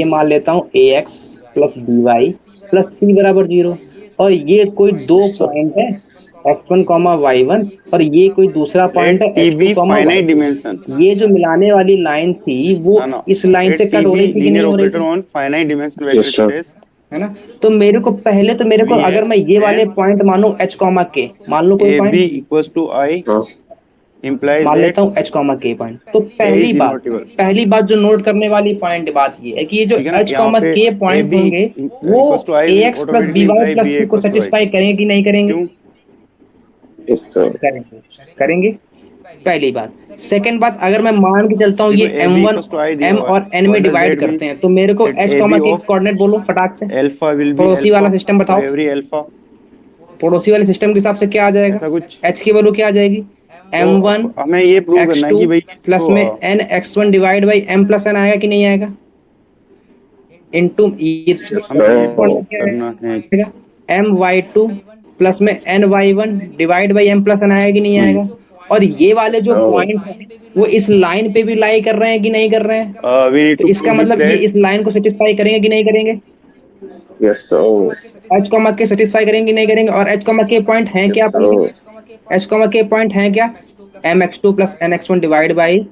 मान लेता हूँ a x plus b y plus c बराबर जीरो, और ये कोई दो पॉइंट है x one comma y one, और ये कोई दूसरा पॉइंट
लेट
है
T
x two
b
comma y
finite
two.
Dimension,
ये जो मिलाने वाली लाइन थी वो
ना ना,
इस लाइन से
लेट टी
कट हो
बी
रही थी कि
लीनियर
नहीं हो रही
ऑपरेटर
थी?
On finite dimensional
yes
vector
sir.
Space
है ना? तो मेरे को पहले तो मेरे को,
भी है,
अगर मैं ये वाले
देन
पॉइंट मानूं एच कॉमा के, मान लो कोई
A B
point
equals to I
हाँ।
implies
मान
that
लेता हूँ एच कॉमा के पॉइंट, तो
A is invertible।
पहली बात जो नोट करने वाली पॉइंट बात ये है कि ये जो
ठीक है ना,
एच
यहाँ
कॉमा
पे
के
ए
पॉइंट
बी
होंगे वो
equals to I
A
will
x plus
automatically
b y
imply
plus
b
c को
इक्वल्स टू आई।
सेटिस्फाई करेंगे कि नहीं करेंगे?
क्यों?
तो
करेंगे, करेंगे। पहली बात। सेकंड बात, अगर मैं मान के चलता हूँ
देखो
ये
A
M
B
one
equals to I दिया
एम
हुआ है,
और एन में
व्हाट डज
डिवाइड
दैट
करते
मीन?
हैं, तो मेरे को
that
H
A
comma
B
K
of
coordinate बोलो फटाक से।
एल्फा विल बी
पड़ोसी वाला
एल्फा
सिस्टम
फॉर
बताओ।
एवरी एल्फा,
पड़ोसी वाले सिस्टम के हिसाब से क्या आ जाएगा?
ऐसा कुछ।
एच की वैल्यू क्या आ जाएगी?
तो
एम वन
हमें ये प्रूव
एक्स
करना है
टू
कि भाई
प्लस
तो
में N x one divide by m plus N आएगा कि नहीं आएगा? इनटू ये
यस
हमें ये प्रूव
क्या
करना है।
आएगा? एम वाई टू प्लस में n y one divide by m plus N आएगा कि नहीं आएगा? और ये वाले जो पॉइंट है वो इस लाइन पे भी लाई कर रहे हैं कि नहीं कर रहे हैं?
वी नीड
तो
टू
इसका
प्रूव दिस
मतलब ये
दैट
इस लाइन को सेटिस्फाई करेंगे कि नहीं करेंगे?
Yes sir.
H comma k satisfy करेंगे कि नहीं करेंगे? और एच कॉमा के पॉइंट हैं
यस
क्या अपन के?
सर।
एच कॉमा के पॉइंट हैं क्या? M x two plus n x one divide by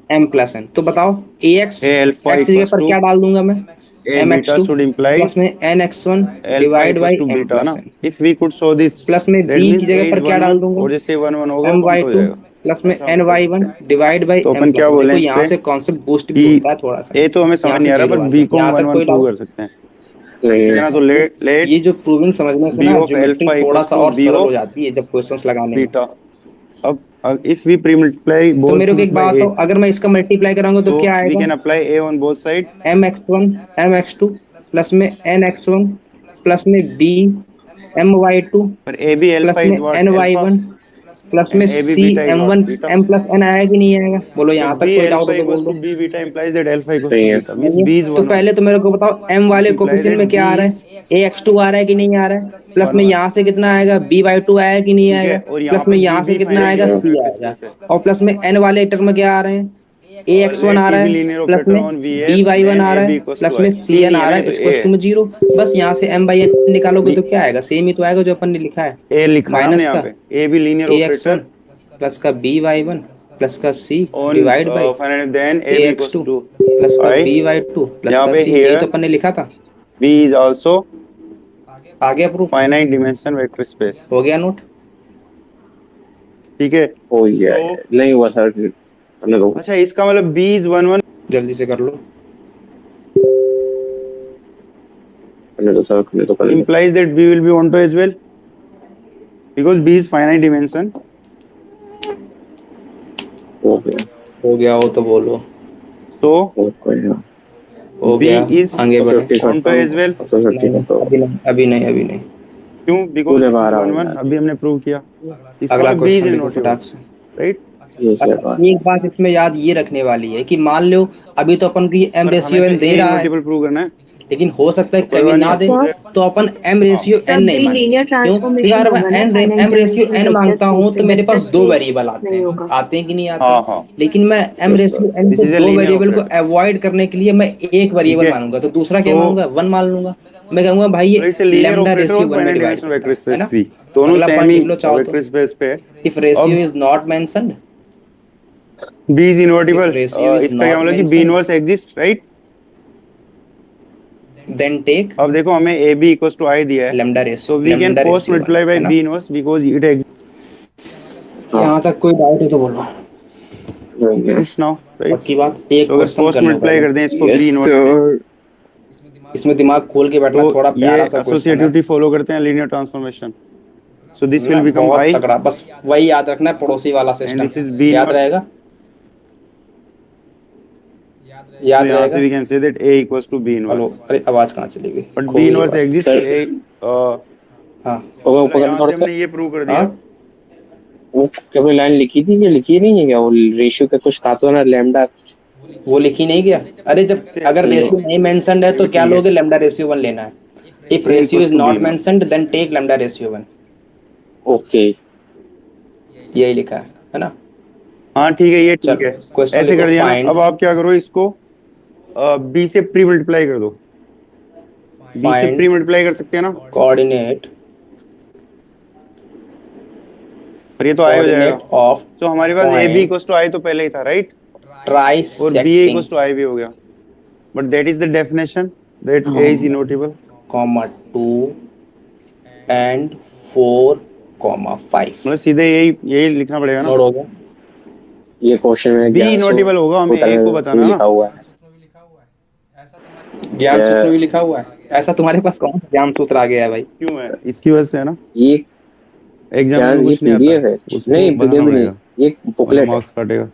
m plus n. तो बताओ a x
a alpha
x जगह
इक्वल्स
पर
टू
क्या डाल दूंगा मैं?
A
m x
beta
two
should imply
plus में N x one
alpha
divide
equals
by
two
M
beta
plus
ना।
N,
if we could show this
plus में
दैट
बी की
मींस ए
जगह
इज
पर क्या
1
डाल
1,
दूंगा?
और जैसे 1 1 होगा
एम वाई
ऑनटो हो
टू
जाएगा।
प्लस में
ऐसा
एन
हम कर
वाई
सकते
वन
हैं।
डिवाइड बाई
तो
एम
अपन
प्लस
क्या
एन।
बोले
देखो
इस
यहाँ
पे
से कॉन्सेप्ट बूस्ट भी
कि
होता है थोड़ा सा,
ए तो हमें समझ
यहाँ
नहीं
से
आ रहा,
चीजें
पर
आती
बी
हैं।
को हम
यहाँ
1
तक
1
कोई
प्रूव
डाउट?
कर सकते हैं।
नहीं
ठीक है
है।
ना, तो लेट
ये जो प्रूविंग समझने से
बी
ना
ऑफ
ज्योमेट्री
एल्फा
थोड़ा
इक्वल्स
सा
टू
और
बी
सरल हो
ऑफ
जाती है जब क्वेश्चंस लगाने में।
बीटा। अब इफ वी प्री मल्टीप्लाई
तो
बोथ
मेरे को
थिंग्स
एक
बाय
बात
ए,
बताओ, अगर मैं इसका मल्टीप्लाई कराऊंगा तो
तो
क्या
वी
आएगा?
Can apply A on both side.
M x one M x two plus में एन एक्स वन प्लस में बी एम वाई टू
पर ए बी
प्लस
एल्फा
में
is what
N y
alpha
one plus में
and A B
C
beta is
M one
what beta.
M plus N आएगा कि नहीं आएगा? बोलो,
तो
यहाँ तक
बी
कोई डाउट
एल्फा
हो तो बोल
इक्वल्स टू
दो।
B beta implies that alpha equals to
नहीं है।
beta means
नहीं है?
b is
तो
1 1,
पहले तो मेरे को बताओ एम
which
वाले
implies
कोफिशिएंट
that
में क्या
b
आ रहा
is
है? ए एक्स टू आ रहा है कि नहीं आ रहा है? प्लस
1
में
1।
यहाँ से कितना आएगा? बी वाई टू आएगा कि नहीं
ठीक है,
आएगा?
और यहाँ
प्लस में
पे
यहाँ
b
से
भी
कितना
फाइनाइट
आएगा?
डिमेंशनल
सी
वेक्टर
आएगा।
स्पेस है।
और प्लस में एन वाले टर्म में क्या आ रहे हैं? ax1 आ रहा है प्लस में by1 आ रहा है प्लस में cn आ रहा है इक्वल्स टू में 0। बस यहाँ से m by n निकालोगे तो क्या आएगा, सेम ही तो आएगा जो अपन ने लिखा है,
ए लिखा है हमने
माइनस
यहाँ
का
पे, ए भी लीनियर
ax1
ऑपरेटर
प्लस का by1 प्लस का c
on
divide by
final then a B equals
ax2
two
plus का
आई,
by2 प्लस
यहाँ
का
पे
c, यही
here
तो अपन ने लिखा था।
बी इज आल्सो
आगे approve
finite dimension vector space.
हो गया नोट।
ठीक है,
हो गया नहीं हुआ सर करने दो।
अच्छा इसका मतलब बी इज 1 1
जल्दी से कर लो।
करने दो सर करने दो करने दो।
implies that b will be onto as well because b is finite dimension.
हो गया
हो तो बोलो।
So
हो गया
हो
b
गया
is
आगे बढ़े।
onto as well.
अभी नहीं
क्यों? Because
पूरे
this is
बार आओ
1 1
यार।
अभी हमने प्रूव किया। इसका
अगला
मतलब b is
क्वेश्चन लिखो
invertible,
फटाक से।
right?
ये क्या बात
एक बात इसमें याद ये रखने वाली है कि मान लो अभी तो अपन को ये m
पर
रेशियो
हमें
n
तो
दे
a
रहा है,
invertible प्रूव करना है।
लेकिन हो सकता है
तो कोई
कभी
बात
ना दे
नहीं।
तो अपन m रेशियो n
सब
नहीं
भी लीनियर
मांगे। क्यों? क्योंकि अगर मैं m रेशियो n मांगता हूँ तो मेरे पास दो वेरिएबल आते हैं कि नहीं
हाँ
आते,
हाँ,
लेकिन मैं m रेशियो n
This
को
is a
दो
linear
वेरिएबल को
operator.
अवॉइड करने के लिए मैं एक वेरिएबल
है।
मानूंगा, तो दूसरा क्या
So-
मानूंगा, 1 मान लूंगा। मैं कहूंगा भाई
So it's a
ये
linear
lambda
operator
ratio
on
1 में
finite
डिवाइड
dimensional
करता
vector
है
space
ना।
B. दोनों
अगला
सेम
पॉइंट
ही
लिख लो चाहो तो।
वेक्टर स्पेस पे है।
इफ रेशियो
अब-
is not mentioned,
b is invertible.
If ratio is
इसका क्या
not
मतलब कि b
mentioned.
Inverse exist, right?
Then take
अब देखो हमें a b equals to i दिया है,
lambda
so
ratio,
we can cross multiply by
है ना।
b inverse because it
यहाँ तक कोई डाउट है तो बोलो।
exists now, right?
पक्की बात, एक
तो अगर
क्वेश्चन
cross
कर लो
multiply कर दें इसको
Yes,
b इनवर्स
sir.
इसमें दिमाग खोल के बैठना,
तो
थोड़ा
ये
प्यारा सा क्वेश्चन है,
एसोसिएटिविटी फॉलो करते हैं, linear transformation. So this will become
बहुत
i
तगड़ा। बस वही याद रखना है, पड़ोसी वाला
and this is
system
b
याद
inverse.
रहेगा,
तो
याद
यहाँ से
रहेगा।
we can say that a equals to b
hello,
inverse.
अरे आवाज कहाँ चली गई,
But
खो
b
गई
inverse
आवाज।
exists,
Sir.
a
हाँ
मतलब यहाँ से हमने ये प्रूव कर दिया।
हाँ,
वो कभी लाइन लिखी थी कि लिखी नहीं है क्या? वो रेशियो का कुछ कहा तो ना लैम्डा।
वो लिखी नहीं गया। अरे जब अगर रेशियो नहीं मेंशन्ड है तो क्या लोगे, लैम्डा रेशियो 1 लेना है। If
A
ratio
equals
is
to
not
B
mentioned then take lambda ratio 1,
okay
यही लिखा है ना।
हाँ ठीक है, ये ठीक
चलो,
है,
क्वेश्चन
ऐसे
लिखो,
कर दिया ना।
find-
अब आप क्या करो, इसको b से प्री मल्टीप्लाई कर दो। b से
Find-
प्री मल्टीप्लाई कर सकते हैं ना,
कोऑर्डिनेट
पर ये तो i हो जाएगा।
ऑफ
तो हमारे पास a b equals to i तो पहले ही था, राइट? और b
trisecting
equals to i भी हो गया, but that is the definition that a is invertible.
Comma 2 and 4 comma 5
मतलब सीधे यही लिखना पड़ेगा ना।
नोट हो गया।
ये क्वेश्चन में
b इनवर्टिबल होगा, हमें a को बताना
लिखा
ना।
हुआ है।
ज्ञान सूत्र भी
Yes.
लिखा हुआ है, ऐसा तुम्हारे पास कौन सा ज्ञान सूत्र आ गया है भाई।
क्यों है? इसकी वजह से है ना,
ये
एग्जाम
क्या
में
ये
कुछ नहीं
पीडीएफ है?
आता, उसको
नहीं
बनाना
पीडीएफ नहीं,
पड़ेगा,
ये बुकलेट है।
मार्क्स काटेगा।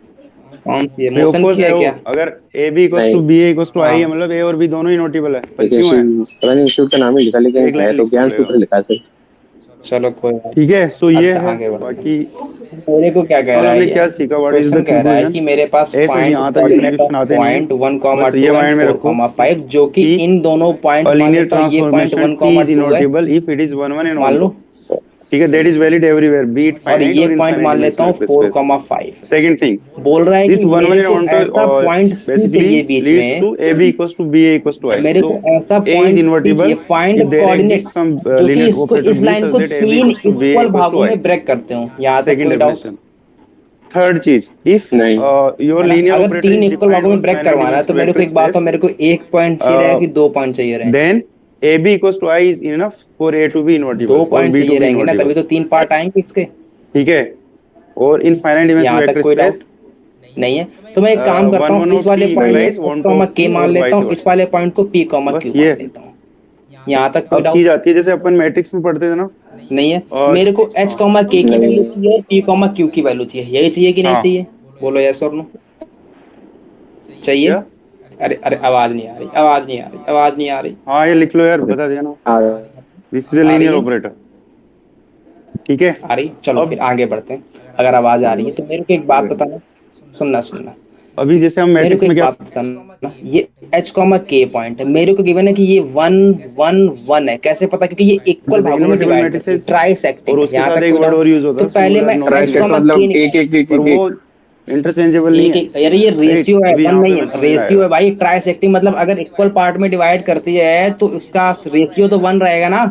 कौन सी है,
भाई
मोशन
ऑफकोर्स
की
है
है
वो,
क्या।
अगर a b इक्वल्स टू
नहीं।
b a equals to i है,
हाँ।
मतलब a और b दोनों इनवर्टिबल है, पर
एक
क्यों है?
इंस्टीट्यूट का नाम ही लिखा, लेकिन
एक लाइन
है तो
लिखना
ज्ञान
पड़ेगा।
सूत्र लिखा है।
चलो कोई बात
ठीक है, सो ये
अच्छा,
है।
आगे बढ़ो।
बाकी
मेरे को क्या कह रहा है
हमने
ये?
क्या सीखा, व्हाट इज द
क्वेश्चन कह रहा है
कंक्लूजन?
कि मेरे पास
ऐसे
फाइंड
यहाँ तक
कोऑर्डिनेट
क्वेश्चन
ऑफ
आते नहीं है,
पॉइंट 1 कॉमा
बस
2
ये माइंड
एंड
में
4
रखो
कॉमा 5, जो कि
कि
इन दोनों पॉइंट
a
मान
linear
लेता हूँ, ये point 1
transformation T
comma
is
2 है,
invertible if it is 1 1 and
मान लो,
onto। ठीक है, that is valid everywhere, be it
और
finite
ये
or
पॉइंट
infinite
मान लेता हूँ
dimensional
4
space।
Comma 5।
Second thing,
बोल रहा है
this
कि
1 1
मेरे
and
को
onto
ऐसा पॉइंट सी
basically
चाहिए बीच
leads
में,
to a b equals to b a equals to i।
मेरे
So
को ऐसा
a is
पॉइंट
invertible
चाहिए, find
if there
coordinate
exists some
जो कि
linear
इसको
operator
इस
b
लाइन
such
को
that a b
3
equals to b a
equal
equals
भागों
to i।
में ब्रेक करते हो। यहाँ तक
Second
कोई डाउट?
definition। Third चीज, if
नहीं।
your
है ना?
linear
अगर
operator
3
is
इक्वल
defined
भागों में
on
ब्रेक
finite
करवाना है तो
dimensional
मेरे को
vector
एक बात तो,
space,
मेरे को 1 पॉइंट चाहिए रहेगा कि 2 पॉइंट चाहिए रहेगा।
then a b equals to i is enough for a to be invertible
2
or
point
b
चाहिए
to be
रहेंगे ना, तभी
invertible।
तो 3 पार्ट आएंगे इसके।
ठीक है, और इन फाइनाइट डिमेंशनल
यहाँ तक
वेक्टर
कोई
स्पेस
डाउट नहीं है, तो मैं एक काम करता हूँ, इस वाले पॉइंट को कॉमा k मान लेता हूँ, इस वाले पॉइंट को p कॉमा
बस
q
ये
मान लेता हूँ। यहाँ तक कोई
अब
डाउट
चीज आती है, जैसे अपन मैट्रिक्स में पढ़ते थे ना,
नहीं है?
और-
मेरे को h कॉमा k की वैल्यू चाहिए और p कॉमा q की वैल्यू चाहिए, यही चाहिए कि नहीं
हाँ।
चाहिए? बोलो यस और नो। चाहिए?
क्या?
अरे अरे आवाज नहीं आ रही, आवाज नहीं आ रही, आवाज नहीं आ रही।
हाँ ये लिख लो यार, बता दिया ना, दिस इज अ
आ रही
लीनियर
है?
ऑपरेटर। ठीक है,
आ रही? चलो
अब-
फिर आगे बढ़ते हैं। अगर आवाज आ रही है तो मेरे को एक बात बताना, सुनना
अभी जैसे हम
मेरे
मैट्रिक्स
को
में
एक
क्या,
बात बताना, ये h कॉमा k पॉइंट है, मेरे को गिवन है कि ये 1 1 1 है, कैसे पता? क्योंकि ये इक्वल भागों में
invertible
डिवाइड
matrices
ट्राइसेक्टिंग,
और उसके
यहाँ
साथ
तक
एक
कोई
वर्ड
doubt?
और यूज होता
तो
है,
पहले
singular
मैं
nodal
h कॉमा
मतलब
k निकाल,
और वो इंटरचेंजेबल नहीं
एक
है।
एक, अरे ये रेशियो है,
अभी
वन
यहाँ पे
नहीं
मैं
है,
समझ
रेशियो
आया।
है भाई। ट्राइसेक्टिंग मतलब अगर इक्वल पार्ट में डिवाइड करती है तो उसका रेशियो तो वन रहेगा ना।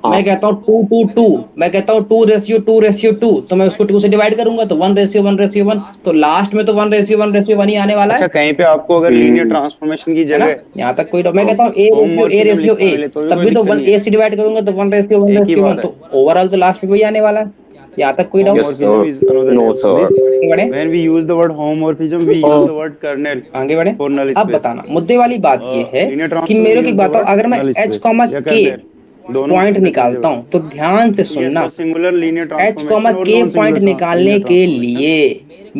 मैं कहता हूँ 2:2, मैं कहता हूँ 2:2:2, तो मैं उसको 2 से डिवाइड करूंगा तो 1:1:1, तो लास्ट में तो 1:1:1 ही आने वाला
अच्छा,
है
कहीं पे आपको अगर लीनियर ट्रांसफॉर्मेशन की
है ना।
जगह
यहाँ तक कोई मैं कहता हूँ ए रेशियो ए
होमोमॉर्फिज्म
रेशियो
लिखना
ए,
मिले तो भी
तब
कोई
भी तो
दिक्कत
वन
नहीं
ए
है,
से डिवाइड करूंगा तो 1:1
एक ही
1:1,
बात
तो
है।
ओवरऑल तो लास्ट में वही आने वाला है। यहाँ तक कोई doubt?
Homomorphism is another
No,
name for
sir.
This.
आगे बढ़े,
when we use the word homomorphism we use the word kernel
आगे बढ़े।
फॉर नल
अब
स्पेस।
बताना, मुद्दे वाली बात ये है
लीनियर
कि
ट्रांसफॉर्म
मेरे
वी
को
यूज
एक
द
बताओ,
वर्ड
अगर मैं
नल
एच
स्पेस
कॉमा
या
के
कर्नेल, दोनों
पॉइंट निकालता
इंटरचेंजेबल।
हूं तो ध्यान से
ठीक है,
सुनना,
so singular linear
H comma
transformation और
के
नॉन
पॉइंट
सिंगुलर
निकालने
लीनियर
के
ट्रांसफॉर्मेशन।
लिए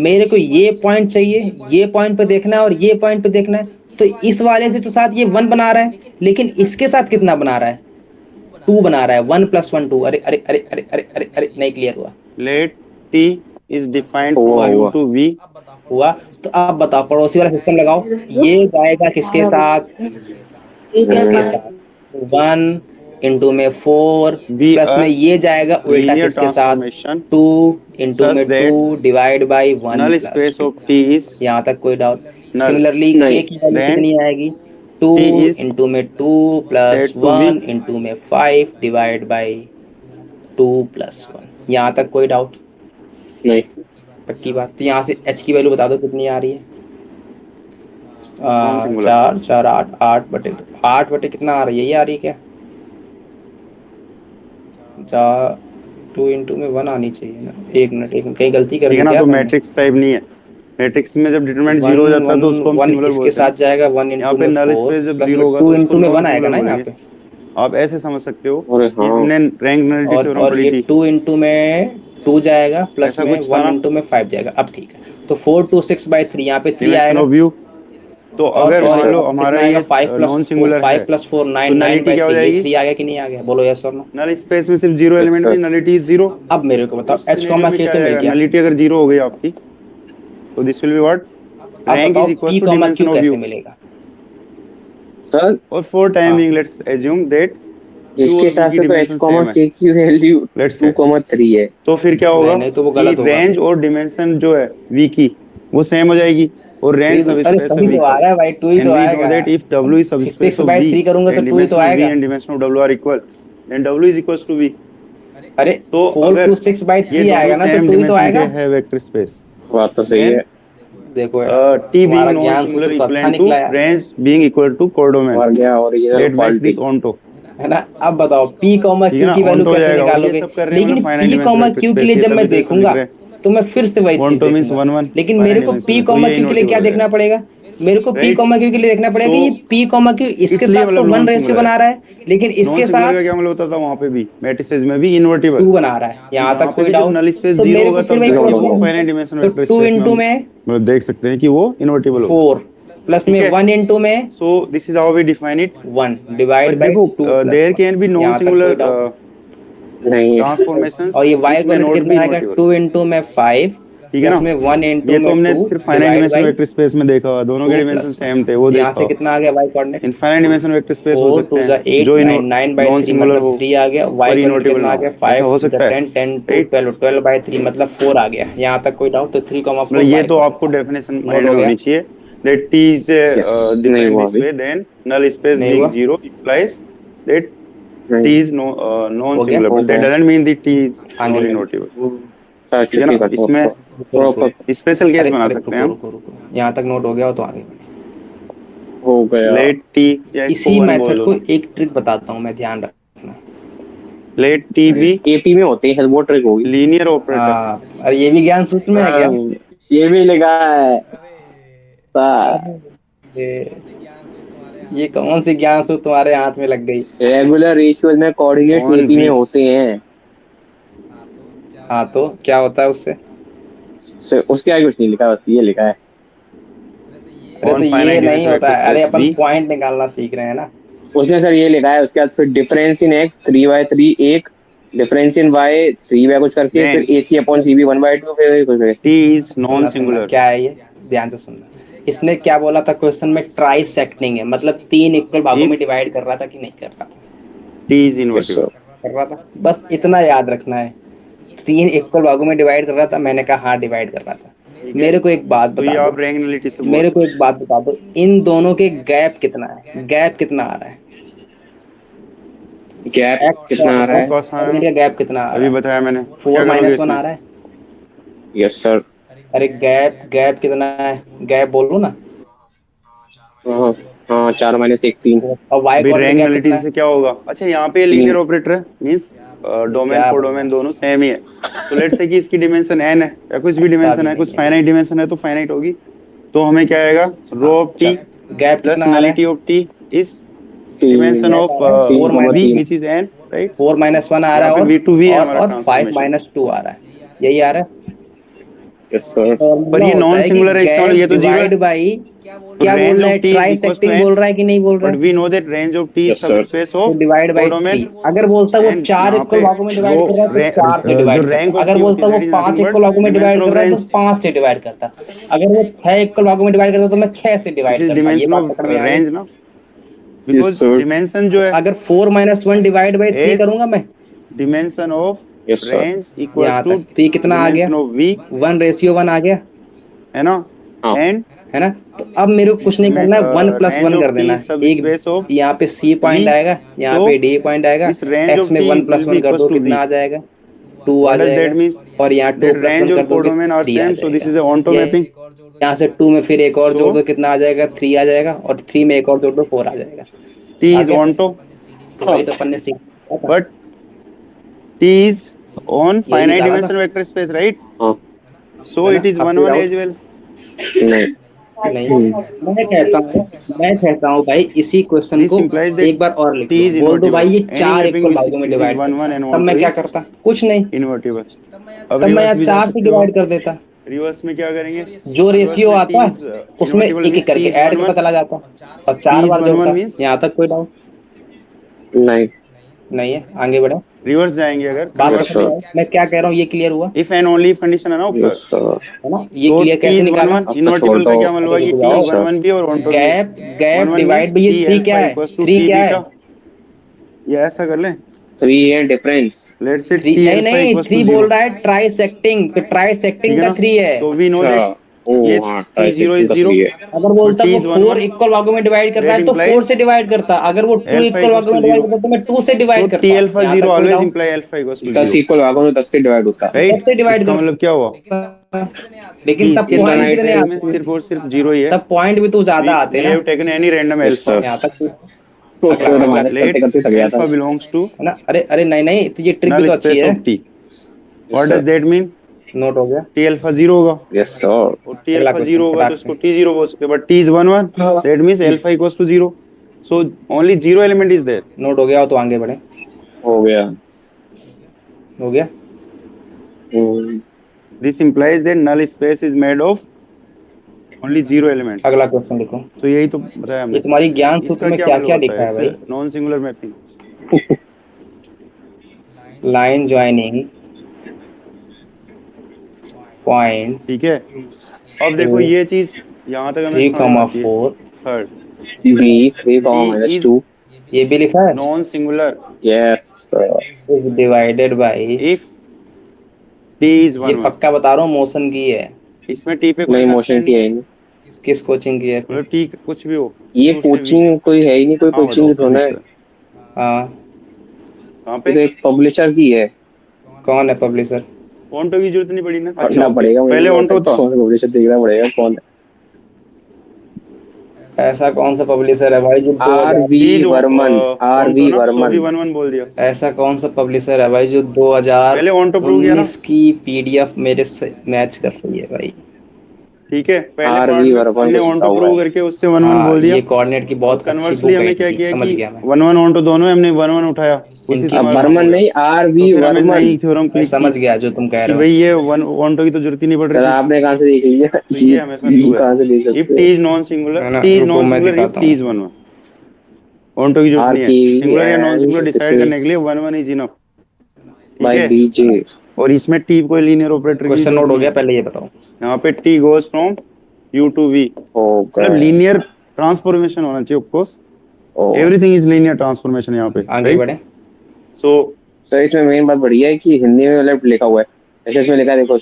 मेरे को ये पॉइंट चाहिए, ये पॉइंट पे देखना है और ये पॉइंट पे देखना है। तो इस वाले से तो साथ ये 1 बना रहा है, लेकिन इसके साथ कितना बना रहा है? 2 बना रहा है, 1 + 1 2। अरे अरे अरे अरे अरे अरे अरे, नहीं क्लियर हुआ?
Let T is defined from
हुआ
यू
हुआ
टू वी।
हुआ। तो अब बताओ, पड़ोसी वाला सिस्टम लगाओ। ये जाएगा किसके साथ? इसके साथ 1 × 4
बी
प्लस
अ
में ये जाएगा उल्टा
लीनियर
किसके साथ?
Transformation
2 ×
such that
2 divide by 1
null
+
space
2।
of T is
यहाँ तक कोई डाउट?
null,
सिमिलरली के
नहीं।
की वैल्यू
then
कितनी आएगी? 2
T is
× 2 +
said to be
1 × 5 divide by 2 + 1। यहाँ तक कोई डाउट?
नहीं।
पक्की बात? तो यहाँ से h की वैल्यू बता दो कितनी आ रही है?
Non singular.
4 4 8 8/2, 8 कितना आ रही है? ये आ रही है क्या? 2 × में 1 आनी चाहिए ना। एक मिनट, कहीं गलती कर
ठीक है
दी
ना,
क्या
तो
मैंने?
मैट्रिक्स टाइप नहीं है। मैट्रिक्स में जब डिटरमिनेंट जीरो हो
वन
जाता है
वन
तो उसको हम
वन
सिंगुलर
इसके
बोलते हैं।
साथ जाएगा, 1
यहाँ
×
पे
में
नल
4
स्पेस जब
प्लस
जीरो
में
होगा
2
तो उसको
× में
नॉन
1 आएगा
सिंगुलर
ना यहाँ
बोलेंगे।
पे।
आप ऐसे समझ सकते हो
अरे
कि
हाँ।
हमने रैंक नलिटी थ्योरम
और
पढ़ी
ये
थी,
2 × में 2 जाएगा, प्लस
ऐसा
में
कुछ था
1
ना,
× में 5 जाएगा। अब ठीक है, तो 4 2 6/3 यहाँ पे 3
डिमेंशन
आएगा।
Of view. तो अगर
और
मान लो
यहाँ पे
हमारा
कितना आएगा?
ये नॉन सिंगुलर है
5 + 4
तो
9
नलिटी क्या हो
9/3। ये
जाएगी?
3 आ गया कि नहीं आ गया? बोलो यस और नो।
नल स्पेस में सिर्फ जीरो एलिमेंट
सर।
में नलिटी इज जीरो।
अब मेरे को बताओ,
उस
h
सिनेरियो में
के
क्या
तो मिल
आएगा?
गया।
नलिटी अगर जीरो हो गई आपकी तो दिस विल बी व्हाट?
अब
रैंक
बताओ
is equal
p,
to dimension
q
of
कैसे
व्यू।
मिलेगा?
सर,
और फॉर टाइम
हाँ,
being let's assume that q
इसके
और वी
हिसाब
की
से तो एच
डिमेंशन
कॉमा
सेम है।
के की वैल्यू
लेट्स से
2,3 है।
तो फिर क्या
नहीं
होगा
नहीं, तो वो
कि
गलत होगा।
रेंज और डिमेंशन जो है वी की वो सेम हो जाएगी और रेंज सब
अरे
स्पेस है
सही
वी
तो
का।
आ रहा है भाई, 2 ही
एंड
तो
वी नो
आएगा।
That if W is subspace of V
6/3 करूंगा तो
and
2 ही तो
dimension of V
आएगा।
and dimension of W are equal then W is equals to V।
अरे
तो
4
अगर
×
ये
6/3
दोनों
आएगा ना, तो
सेम
2 ही तो
डिमेंशन के
आएगा।
है वेक्टर स्पेस
बात तो सही
देन
है।
देखो यार,
T being
तुम्हारा
non
ज्ञान
singular
सूत्र तो अच्छा
equivalent to
निकला यार,
range being equal to codomain
मर गया original
that makes
quality.
this onto।
है ना। अब बताओ p,
ठीक है
q
ना,
की वैल्यू
onto हो
कैसे
जाएगा और ये
निकालोगे?
सब कर रहे हैं
लेकिन
मतलब finite
p,
dimensional vector
q के
स्पेस,
लिए
ये
जब मैं
तभी तो इसमें लिख
देखूंगा
रहे हैं
तो मैं फिर से वही चीज
1 2 means
देखूंगा।
1 1
लेकिन
फाइनाइट
मेरे को p,
डिमेंशनल तो ये
q के लिए
इनवर्टिबल
क्या
हो
देखना
जाएगा,
पड़ेगा? मेरे को p,
राइट।
q के लिए देखना पड़ेगा कि
सो
ये p, q इसके
इसलिए
साथ तो
मतलब
1
नॉन
रेशियो
सिंगुलर है।
बना रहा है, लेकिन
नॉन
इसके
सिंगुलर
साथ
का क्या मतलब होता था वहां पे भी मैट्रिसेस में भी इनवर्टिबल।
2 बना रहा है।
तो
यहाँ
यहाँ
तक
पे
कोई
भी जब
डाउट?
नल स्पेस
तो
जीरो
मेरे
होगा
को फिर
तब
वही
जाके
नो
वो
नो।
फाइनाइट डिमेंशनल
तो
वेक्टर
2
स्पेस में
×
हम
में
मतलब देख सकते हैं कि वो इनवर्टिबल होगा।
4 प्लस में
ठीक है,
1 × में
so this is how we define it.
1
पर
डिवाइड बाई
देखो
2 +
देयर
1।
कैन बी नॉन
यहाँ तक कोई
सिंगुलर
डाउट?
नहीं।
ट्रांसफॉर्मेशंस
और ये y
which may
coordinate
not be
कितना आएगा?
इनवर्टिबल।
2 × में 5
ठीक है
प्लस
ना,
में 1
ये
×
तो
में
हमने
2
सिर्फ finite
divide
dimensional
by
vector space में देखा हुआ, दोनों के
2
डिमेंशन
+ 1।
सेम थे वो
तो यहाँ
देखा
से
हुआ।
कितना आ गया y coordinate?
Infinite dimensional vector space हो
4
सकते
2
हैं
8
जो
9
नॉन
9/3
सिंगुलर
मतलब
हो
3 आ गया। y
पर
कोऑर्डिनेट
इनवर्टिबल
कितना
ना
आ
हो,
गया?
ऐसा
5
हो सकता है,
10 10 2
राइट।
12 12/3 मतलब 4 आ गया। यहाँ तक कोई डाउट? तो 3,
मतलब
4
ये
y
तो आपको
कोऑर्डिनेट
डेफिनेशन
नोट
माइंड
हो
में
गया?
होनी चाहिए that t is
यस। नहीं
defined
हुआ
this
अभी।
way then null space
नहीं
being
हुआ?
zero implies that
नहीं
t is no non
हो गया?
singular
हो
but that
गया।
doesn't mean that t is
आगे
non
बढ़िए।
invertible।
सर
ठीक है
छुट्टी
ना,
करता हूँ
इसमें
आपको।
रुको रुको रुको।
स्पेशल केस
अरे
बना
अरे
सकते हैं
रुको
हम।
रुको रुको, यहाँ तक नोट हो गया हो तो आगे बढ़े।
हो गया।
let t या इसको
इसी
1 बोल
मेथड
दो
को
ना,
एक ट्रिक बताता हूँ मैं, ध्यान रखना।
let t be
एटी में होती है वो ट्रिक होगी।
linear operator।
हाँ, अरे ये भी ज्ञान सूत्र में है क्या?
ये भी लिखा है सर।
ये कौन सी ज्ञान सूत्र तुम्हारे हाथ में लग गई?
रेगुलर रेशियोज में कोऑर्डिनेट्स
on
एटी में
v
होते हैं।
हाँ, तो क्या होता है उससे?
उसके आगे कुछ नहीं लिखा, बस ये लिखा है।
अरे तो
on
ये
finite
नहीं
dimensional
होता
vector
है, अरे
space
अपन
v।
पॉइंट निकालना सीख रहे हैं ना।
उसने सर ये लिखा है, उसके बाद फिर डिफरेंस इन एक्स 3/3 एक, डिफरेंस इन वाई 3 कुछ करके, फिर
then
AC/CB 1/2, फिर कुछ ऐसे।
t is non
सुनना
singular।
क्या है ये, ध्यान से सुनना। इसने क्या बोला था क्वेश्चन में? ट्राइसेक्टिंग है, मतलब 3 इक्वल भागों में
if
डिवाइड कर रहा था कि नहीं कर रहा था?
t is
yes
invertible।
Sir.
कर रहा था, बस इतना याद रखना है। 3 इक्वल भागों में डिवाइड कर रहा था, मैंने कहा हाँ डिवाइड कर रहा था। मेरे को एक बात
तो ये
बता
आप
दो,
रेंगुलरिटी से बोल
मेरे को
सकते
एक बात बता दो, इन दोनों के गैप कितना है, गैप कितना आ रहा है?
गैप
एक्स
कितना आ रहा
हो।
है?
कॉस
और इनका गैप कितना आ
अभी
रहा है?
बताया मैंने, क्या
4
करोगे
माइनस वन
इसमें?
आ रहा है।
Yes sir.
अरे गैप गैप कितना है, गैप बोलो ना।
हाँ हाँ, 4 - 1 3।
और वाई
अभी
कोऑर्डिनेट
रैंक
गैप कितना
नलिटी
है?
से क्या होगा? अच्छा यहाँ पे लीनियर
3।
ऑपरेटर है, मींस डोमेन
क्या
को
बोल रहा
डोमेन
है?
दोनों सेम ही है। तो लेट्स से कि इसकी डिमेंशन n है या कुछ भी
ऐसा
डिमेंशन
भी
है,
नहीं
कुछ
है।
फाइनाइट डिमेंशन है तो फाइनाइट होगी। तो हमें क्या आएगा, रो
हाँ
ऑफ टी
चल, गैप
प्लस
कितना आ रहा है?
Nullity of T is
3
dimension
gap
of
आ रहा है four
v
minus
which is n, right?
4 - 1 आ रहा
यहाँ
है,
पे v2v है हमारा
और 5
ट्रांसफॉर्मेशन।
- 2 आ रहा है, यही आ रहा है।
Yes sir.
पर
फॉर्मूला
ये
होता
नॉन
है कि
सिंगुलर है, इसका मतलब
गैप
ये तो जीरो है।
डिवाइड बाई,
तो
क्या बोल
रेंज
रहा
ऑफ
है,
T is equal to
trisecting
n,
बोल रहा है कि नहीं बोल रहा
बट
है?
We know that range of T is
yes sir.
Subspace
तो
ऑफ
डिवाइड बाई
कोडोमेन।
3। अगर बोलता वो
एंड
4
यहाँ
इक्वल
पे
भागों में
रो
डिवाइड कर रहा है तो 4 से
जो
डिवाइड
रैंक
करता।
ऑफ
अगर
टी होती
बोलता
है
वो
that is
5
nothing but
equal भागों में
डिमेंशन
डिवाइड कर
ऑफ
रहा है तो
रेंज।
5 से डिवाइड करता। अगर वो 6 इक्वल भागों में डिवाइड करता तो मैं 6 से
दिस
डिवाइड
इज
करता। ये
डिमेंशन
बात
ऑफ
पकड़ में आ गई।
रेंज ना,
यस
बिकॉज
सर।
डिमेंशन जो है
अगर 4 - 1 डिवाइड बाई 3
इज
करूंगा मैं,
dimension of
yes sir.
Range equals
यहाँ
टू
तक तो ये कितना आ गया,
डिमेंशन ऑफ वी,
1:1 आ गया,
है ना?
हाँ
एंड
है ना? तो अब मेरे को कुछ नहीं करना है, 1 + 1
रेंज ऑफ
कर
टी
देना
इज
है।
सब
एक
स्पेस ऑफ
यहाँ पे सी
वी।
पॉइंट आएगा, यहाँ
सो
पे डी पॉइंट आएगा।
दिस रेंज
एक्स
ऑफ
में
T
one
will
plus
be
one कर
इक्वल्स
दो,
टू वी।
कितना आ जाएगा? 2 आ
व्हाट डज दैट
जाएगा।
मीन्स?
और यहाँ to
that
plus
range
one
of
कर दोगे,
कोडोमेन आर
3 आ
सेम, सो दिस
जाएगा।
इज ऑन्टो
ये
मैपिंग।
यहाँ से 2 में फिर एक और
सो
जोड़ दो, कितना आ जाएगा? 3 आ जाएगा। और 3 में एक और जोड़ दो, 4 आ जाएगा।
टी
आ
इज
गया?
ऑन्टो,
तो वही तो अपन ने सीखा था,
बट टी इज on
यही
finite
निकाला था।
dimension vector space, right?
हाँ।
So
है ना?
it is
अब
1
कोई
1
डाउट?
as well.
नहीं।
नहीं, मैं कहता हूँ भाई, इसी क्वेश्चन
This
को
implies that
एक बार और लिख
T
लो,
is
बोल दो भाई
invertible.
ये
Any
4
mapping
इक्वल भागों में
which is
डिवाइड
1
करता
1
है,
and
तब मैं
onto
क्या
is
करता? कुछ नहीं,
invertible. अब
तब मैं
रिवर्स
यहाँ
भी जा
4 से
सकते हो
डिवाइड
आप।
कर देता।
रिवर्स में क्या करेंगे?
जो
रिवर्स
रेशियो
में T
आता
is
उसमें
invertible
एक एक
means T
करके
is
ऐड
1
करता
1.
चला जाता, और
T
4
is
बार
1 1
जोड़ता।
means
यहाँ तक कोई डाउट
नहीं।
नहीं है? आगे बढ़े,
रिवर्स जाएंगे अगर
बात तो
यस
कन्वर्ट
समझ
में।
सर।
आओ मैं क्या कह रहा हूँ, ये क्लियर हुआ?
इफ एंड ओनली कंडीशन है ना ऊपर,
यस सर।
है ना? ये
तो
क्लियर
T
कैसे
is 1
निकाला?
1.
अब तो छोड़
इनवर्टिबल
दो।
का क्या मतलब हुआ
अरे
कि
रुक
T
जाओ,
1 1 भी और onto भी है।
Gap
1
gap
1 means
divide by ये
T
3 क्या
alpha
है?
equals to
3
T
क्या है?
beta. ये ऐसा कर लें,
3 है डिफरेंस।
लेट्स से
3
T
नहीं
alpha
नहीं,
equals to
3
0.
बोल रहा है ट्राइसेक्टिंग, तो
ठीक
ट्राइसेक्टिंग
है
का
ना?
3 है।
तो वी नो
अच्छा।
दैट
ओ
ये
हाँ,
T 0
ट्राइसेक्टिंग
is
का
0
3 है।
अगर
और
बोलता
T
वो
is 1
4
1.
इक्वल भागों में डिवाइड कर रहा
That
है तो 4
implies
से डिवाइड करता। अगर वो 2
alpha
इक्वल
equals
भागों
to
में डिवाइड
0.
करता तो मैं 2 से
So
डिवाइड
T
करता।
alpha
यहाँ
0
तक कोई
always
doubt?
imply alpha equals to
10
0,
equal भागों में 10 से डिवाइड होता है।
10
right?
से डिवाइड
इसका मतलब क्या हुआ
करता, लेकिन
कि
तब
इसके
पॉइंट
फाइनाइट
कितने
रेंज में
आते?
सिर्फ और सिर्फ 0 ही है।
तब पॉइंट भी तो ज्यादा आते
We
ना।
have taken any random
yes
alpha.
Sir.
यहाँ तक
तो
अगला
उसको तो
अगला
माइनस करते
Let
करते थक गया था।
alpha belongs to
है ना? अरे अरे नहीं नहीं, तो ये ट्रिक भी
null
तो अच्छी
space
है।
of T.
Yes
What
sir.
does that mean?
Note हो गया।
T alpha 0 होगा,
यस सर।
और T
अगला
alpha
क्वेश्चन
0 होगा तो
फटाक से।
इसको T 0 बोल सकते हैं, but T is 1 1. That means alpha equals to 0. So only 0 element is there.
Note हो गया, हो तो आगे बढ़े।
हो गया।
हो गया।
हम्म।
This implies that null space is made of only 0 element.
अगला क्वेश्चन लिखो।
तो यही तो बताया
ये
हमने।
तुम्हारी ज्ञान सूत्र
इसका
में
क्या
क्या
मतलब
क्या
होता
लिखा
है?
है भाई?
इससे non singular mapping.
Line joining point
ठीक है, अब देखो ये चीज यहाँ तक हमें समझ में आती है।
3,4,
third,
b 3
T
minus
is
2।
ये भी लिखा है,
non singular
yes sir.
Is divided by,
if T is
ये
1 1.
पक्का बता रहा हूँ, मोशन की है।
इसमें T पे कोई
नहीं, मोशन
कंस्ट्रेंट
की
नहीं
है
है,
ही नहीं।
किस कोचिंग की है फिर?
मतलब T कुछ भी हो,
ये
टू से V।
कोचिंग कोई है ही नहीं, कोई
हाँ
कोचिंग
बताओ
की थोड़ा है।
फिजिक्स है
हाँ,
कहाँ
ये
पे?
तो एक पब्लिशर की है।
कौन है पब्लिशर?
ऑन्टो की जरूरत नहीं पड़ी ना। अच्छा
पढ़ना
ओके,
पड़ेगा मुझे
पहले
भी,
ऑन्टो था।
कौन सा पब्लिशर देखना पड़ेगा कौन है।
ऐसा कौन सा पब्लिशर है भाई जो
R
2000,
V
T is
Varman. R
onto
V
ना, सो भी
वर्मन।
1 1 बोल दिया।
ऐसा कौन सा पब्लिशर है भाई जो
पहले ऑन्टो प्रूव किया ना,
2019 की पीडीएफ मेरे से मैच कर रही है भाई?
ठीक है। पहले
आर
पार्ट
वी
में
वर्मन
हमने
कुछ लिखा
ऑन्टो
हुआ है।
प्रूव करके उससे 1 1
हाँ,
बोल दिया।
ये कोऑर्डिनेट की
अब
बहुत अच्छी
कन्वर्सली
बुक है
हमने क्या
इनकी,
किया
समझ
कि
गया मैं।
1 1 ऑन्टो दोनों है, हमने 1 1 उठाया, उसी से
इनकी
अब
हमारा काम हो
वर्मन
गया।
नहीं, आर
तो
वी
फिर हमें
वर्मन।
नई थ्योरम
मैं
क्लिक की
समझ गया जो तुम कह
कि
रहे
भाई
हो।
ये वन ऑन्टो की तो जरूरत ही नहीं पड़ रही
सर
थी।
आपने कहाँ से देख लिया?
तो ये हमेशा ट्रू है।
कहाँ से देख
इफ
सकते
टी
हो?
इज नॉन सिंगुलर,
है ना?
टी इज
रुको
नॉन
मैं
सिंगुलर इफ
दिखाता
टी
हूँ।
इज 1 1। ऑन्टो की जरूरत
आर
नहीं
की
है, सिंगुलर या non singular
and this
decide करने के लिए
इज
1 1 इज इनफ। ठीक
बाय
है,
डीजे।
और इसमें टी कोई लीनियर ऑपरेटर की
क्वेश्चन
जरूरत
नोट हो
नहीं
गया,
है।
पहले ये बताओ।
यहाँ पे T goes from U to V,
हो
मतलब
गए।
लीनियर ट्रांसफॉर्मेशन होना चाहिए of course.
Oh
everything is linear transformation यहाँ पे,
आगे
राइट?
बढ़े।
सो
सर इसमें मेन बात बढ़िया है कि हिंदी में मतलब लिखा हुआ है, ऐसे इसमें लिखा है देखो,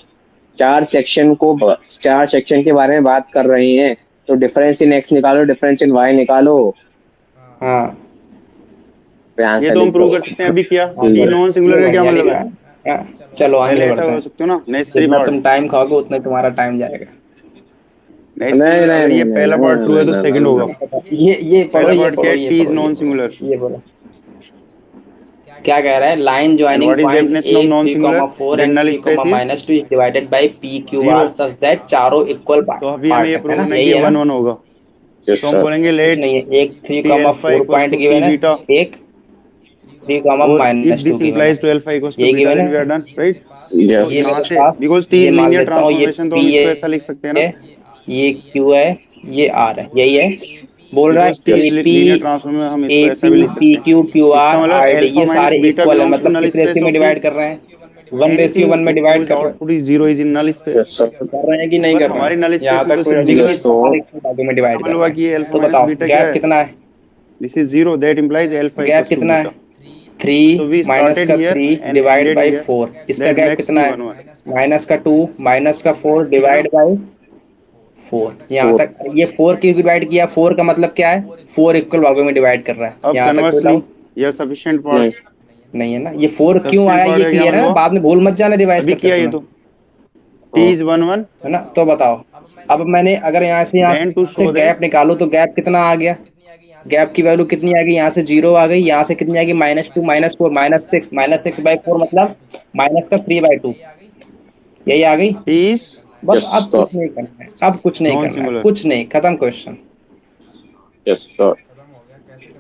चार सेक्शन के बारे में बात कर रहे हैं, तो डिफरेंस इन एक्स निकालो, डिफरेंस इन वाई निकालो,
हाँ
फिर
ये
आंसर
तो हम
लिख
प्रूव
दो।
कर सकते हैं, अभी किया।
हाँ,
टी
ये
नॉन सिंगुलर का क्या
बढ़िया
मतलब
लिखा
है?
है। हाँ, चलो आगे
पहले ऐसा
बढ़ते
हो
हैं।
सकते हो ना, नेसेसरी
जितना
पार्ट।
तुम टाइम खाओगे उतना तुम्हारा टाइम जाएगा।
नेसेसरी
नहीं
मतलब
नहीं
अगर ये
नहीं नहीं
पहला पार्ट ट्रू है तो
नहीं
सेकंड होगा।
ये पढ़ो,
पहला
ये
पार्ट क्या
पढ़ो,
है?
ये
टी इज
पढ़ो, ये
नॉन
पढ़ो,
सिंगुलर।
ये पढ़ो। क्या कह रहा है? Line
and
joining
what is
point
definition
a
of non singular?
3,4
then
and
null space is
3,-2 is divided by p q r
0।
Such that चारों इक्वल
तो अभी हमें
पार्ट
ये
है
प्रूव
ना,
करना है कि
यही
ये
है ना?
1 1 होगा।
यस
तो हम
सर।
बोलेंगे
कुछ
लेट
नहीं है, एक
T alpha
3,4
equals
point
to T
given है,
बीटा,
एक 3,
और इफ
-2
दिस
गिवन है,
implies to alpha equals to
यही
beta
given
then we are
है।
Done, right? तो
यस
ये
यहाँ
मेरे
से
पास,
बिकॉज टी
ये
इज
मान
लीनियर
लेता हूँ, ये
ट्रांसफॉर्मेशन, तो हम
P
इसको ऐसा लिख सकते हैं
है,
ना,
ये Q है, ये R है, यही है। बोल रहा है
because T is
AP,
linear transform में हम इसको ऐसा
AP,
भी लिख सकते हैं।
PQ, QR,
इसका मतलब
RD
अल्फा
ये
माइनस
सारे
बीटा
इक्वल है,
बिलोंग्स टू
मतलब
नल
किस
स्पेस
रेशियो
ऑफ
में
टी।
डिवाइड कर रहे हैं? 1:1 में
एनीथिंग
डिवाइड
इज
कर रहे हैं।
Output is zero is in null space.
तो कर रहे हैं कि नहीं
पर
कर रहे
हमारे
हैं?
नल
यहाँ
स्पेस में
तक
तो
कोई
सिर्फ
डाउट
जीरो
नहीं
है।
है,
यस तो
सारे इक्वल भागों में डिवाइड
हमें
कर
हुआ
रहे
कि ये
हैं।
अल्फा
तो
माइनस
बताओ
बीटा क्या
गैप
है?
कितना है?
This is zero, that implies alpha
gap
equals to
कितना है?
Beta.
3
so we
minus
started
का
here
3
and
divide
ended
by
here,
4, इसका
दैट
गैप
मेक्स
कितना
टी
है?
1 1।
माइनस का 2 माइनस का 4
ठीक है ना?
डिवाइड बाई 4, यहाँ
फोर।
तक ये 4 क्यों डिवाइड किया? 4 का मतलब क्या है? 4 इक्वल भागों में डिवाइड कर रहा है,
अब
यहाँ तक कोई
कन्वर्सली
डाउट
यह सफिशिएंट पार्ट।
नहीं
नहीं है ना? ये 4 क्यों
सफिशिएंट
आया
पार्ट
ये
का क्या
क्लियर है
मतलब
ना,
हुआ?
बाद में भूल मत जाना रिवाइज
अभी
करते
किया ये
समय,
तो, टी इज 1 1।
है ना? तो बताओ, अब मैंने अगर यहाँ
देन टू
से
शो दैट
गैप निकालो तो गैप कितना आ गया? गैप की वैल्यू कितनी आ गई? यहाँ से 0 आ गई, यहाँ से कितनी आ गई? -2 -4 -6, -6/4 मतलब -3/2, यही आ गई।
टी इज
बस
यस
अब
सर।
कुछ नहीं करना है, अब कुछ नहीं
नॉन
करना है,
सिंगुलर।
कुछ नहीं, खत्म क्वेश्चन।
Yes sir.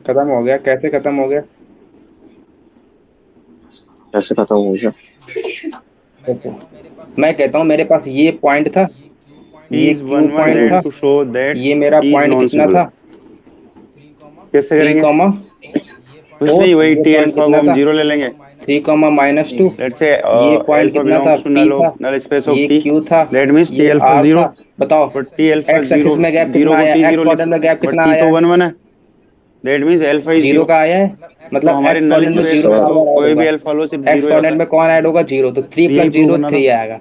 खत्म हो गया, कैसे खत्म हो गया?
कैसे खत्म हो गया?
देखो, मैं कहता हूँ मेरे पास ये पॉइंट था,
टी
ये
इज
क्यू
1 1
पॉइंट
देन
था,
टू शो दैट
ये मेरा
टी इज
पॉइंट
नॉन
कितना था?
सिंगुलर। कैसे
3
करेंगे?
कॉमा
कुछ
4,
नहीं, वही
ये
टी
पॉइंट
अल्फा को
कितना
हम
था?
0 ले लेंगे।
3 कॉमा -2,
लेट्स से
ये पॉइंट
अल्फा
कितना था?
बिलोंग्स टू
P था,
नल स्पेस ऑफ
ये
टी,
Q था,
दैट मींस टी
ये
अल्फा
R
0।
था। बताओ
but T alpha
x
0,
axis में गैप
0
कितना
को
आया?
टी
एक्स
0 लिख
क्वाड्रेंट में
सकते,
गैप
बट
कितना
टी
आया
तो
है?
1 1 है, दैट मींस अल्फा इज
0
0।
का आया है,
तो
मतलब
हमारे
एक्स
नल
क्वाड्रेंट में
यस
0
स्पेस में
सर।
बार
तो
बार ऐड
कोई
होगा।
भी अल्फा लो सिर्फ
एक्स
0 ही
क्वाड्रेंट
आता
में
है।
कौन ऐड होगा? 0, तो 3
तो
प्लस
यही प्रूव
0
करना
3
था।
आएगा।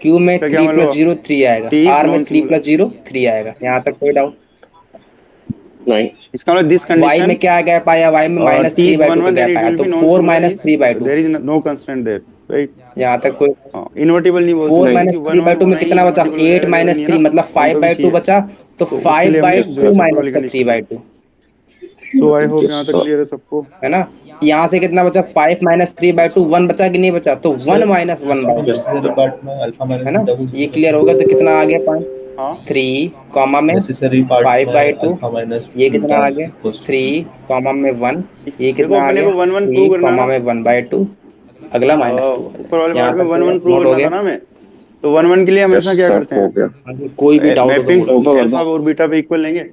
क्यू में
इसका क्या
3
मतलब
प्लस
हुआ?
0 3 आएगा,
टी इज
आर में
नॉन
3
सिंगुलर।
प्लस 0 3 आएगा, यहाँ तक कोई डाउट?
नहीं
इसका मतलब दिस
वाई में
कंडीशन
क्या गैप आया? वाई में
टी इज 1
-3/2 का
1 देन
गैप
इट
आया,
विल
तो
be non
4
singular is,
-3/2,
there is no constraint there, right?
यहाँ तक कोई?
हाँ, इन्वर्टिबल नहीं बोल
4
सकते
नहीं।
क्योंकि 1 1
-3/2 में
होना ही
कितना बचा?
इन्वर्टिबल हो
8
जाएगा, जरूरी नहीं है
-3
ना।
मतलब
हमको भी
5/2
चाहिए,
बचा, तो
तो उसके लिए हमने
5/2
रेसिप्रोकल
माइनस का
condition the.
3/2,
so I hope
yes
यहाँ तक
सर।
क्लियर है सबको।
है ना? यहाँ से कितना बचा? 5 -3/2, 1 बचा कि नहीं बचा? तो 1 -1/2,
नेसेसरी पार्ट में अल्फा माइनस
है ना?
बीटा को
ये
0
क्लियर
कैसे
हो गया, तो
होगा?
कितना आ गया पॉइंट?
हाँ
3 कॉमा में
नेसेसरी पार्ट में
5/2,
अल्फा माइनस
ये कितना
बीटा
आ गया?
इक्वल्स टू
3 कॉमा में 1, ये
देखो
कितना आ
अपने
गया?
को 1 1 प्रूव
3
करना
कॉमा
ना,
में 1/2, अगला -2 आ
ऊपर
जाएगा,
वाले
यहाँ
पार्ट में
तक
1
कोई
1 प्रूव
नोट हो
करना था
गया?
ना हमें। तो 1 1 के लिए
यस
हमेशा क्या
सर
करते
हो
हैं?
गया।
कोई भी डाउट हो तो
मैपिंग्स
बोलो।
ऊपर कर
अल्फा
दो।
और बीटा पे इक्वल लेंगे।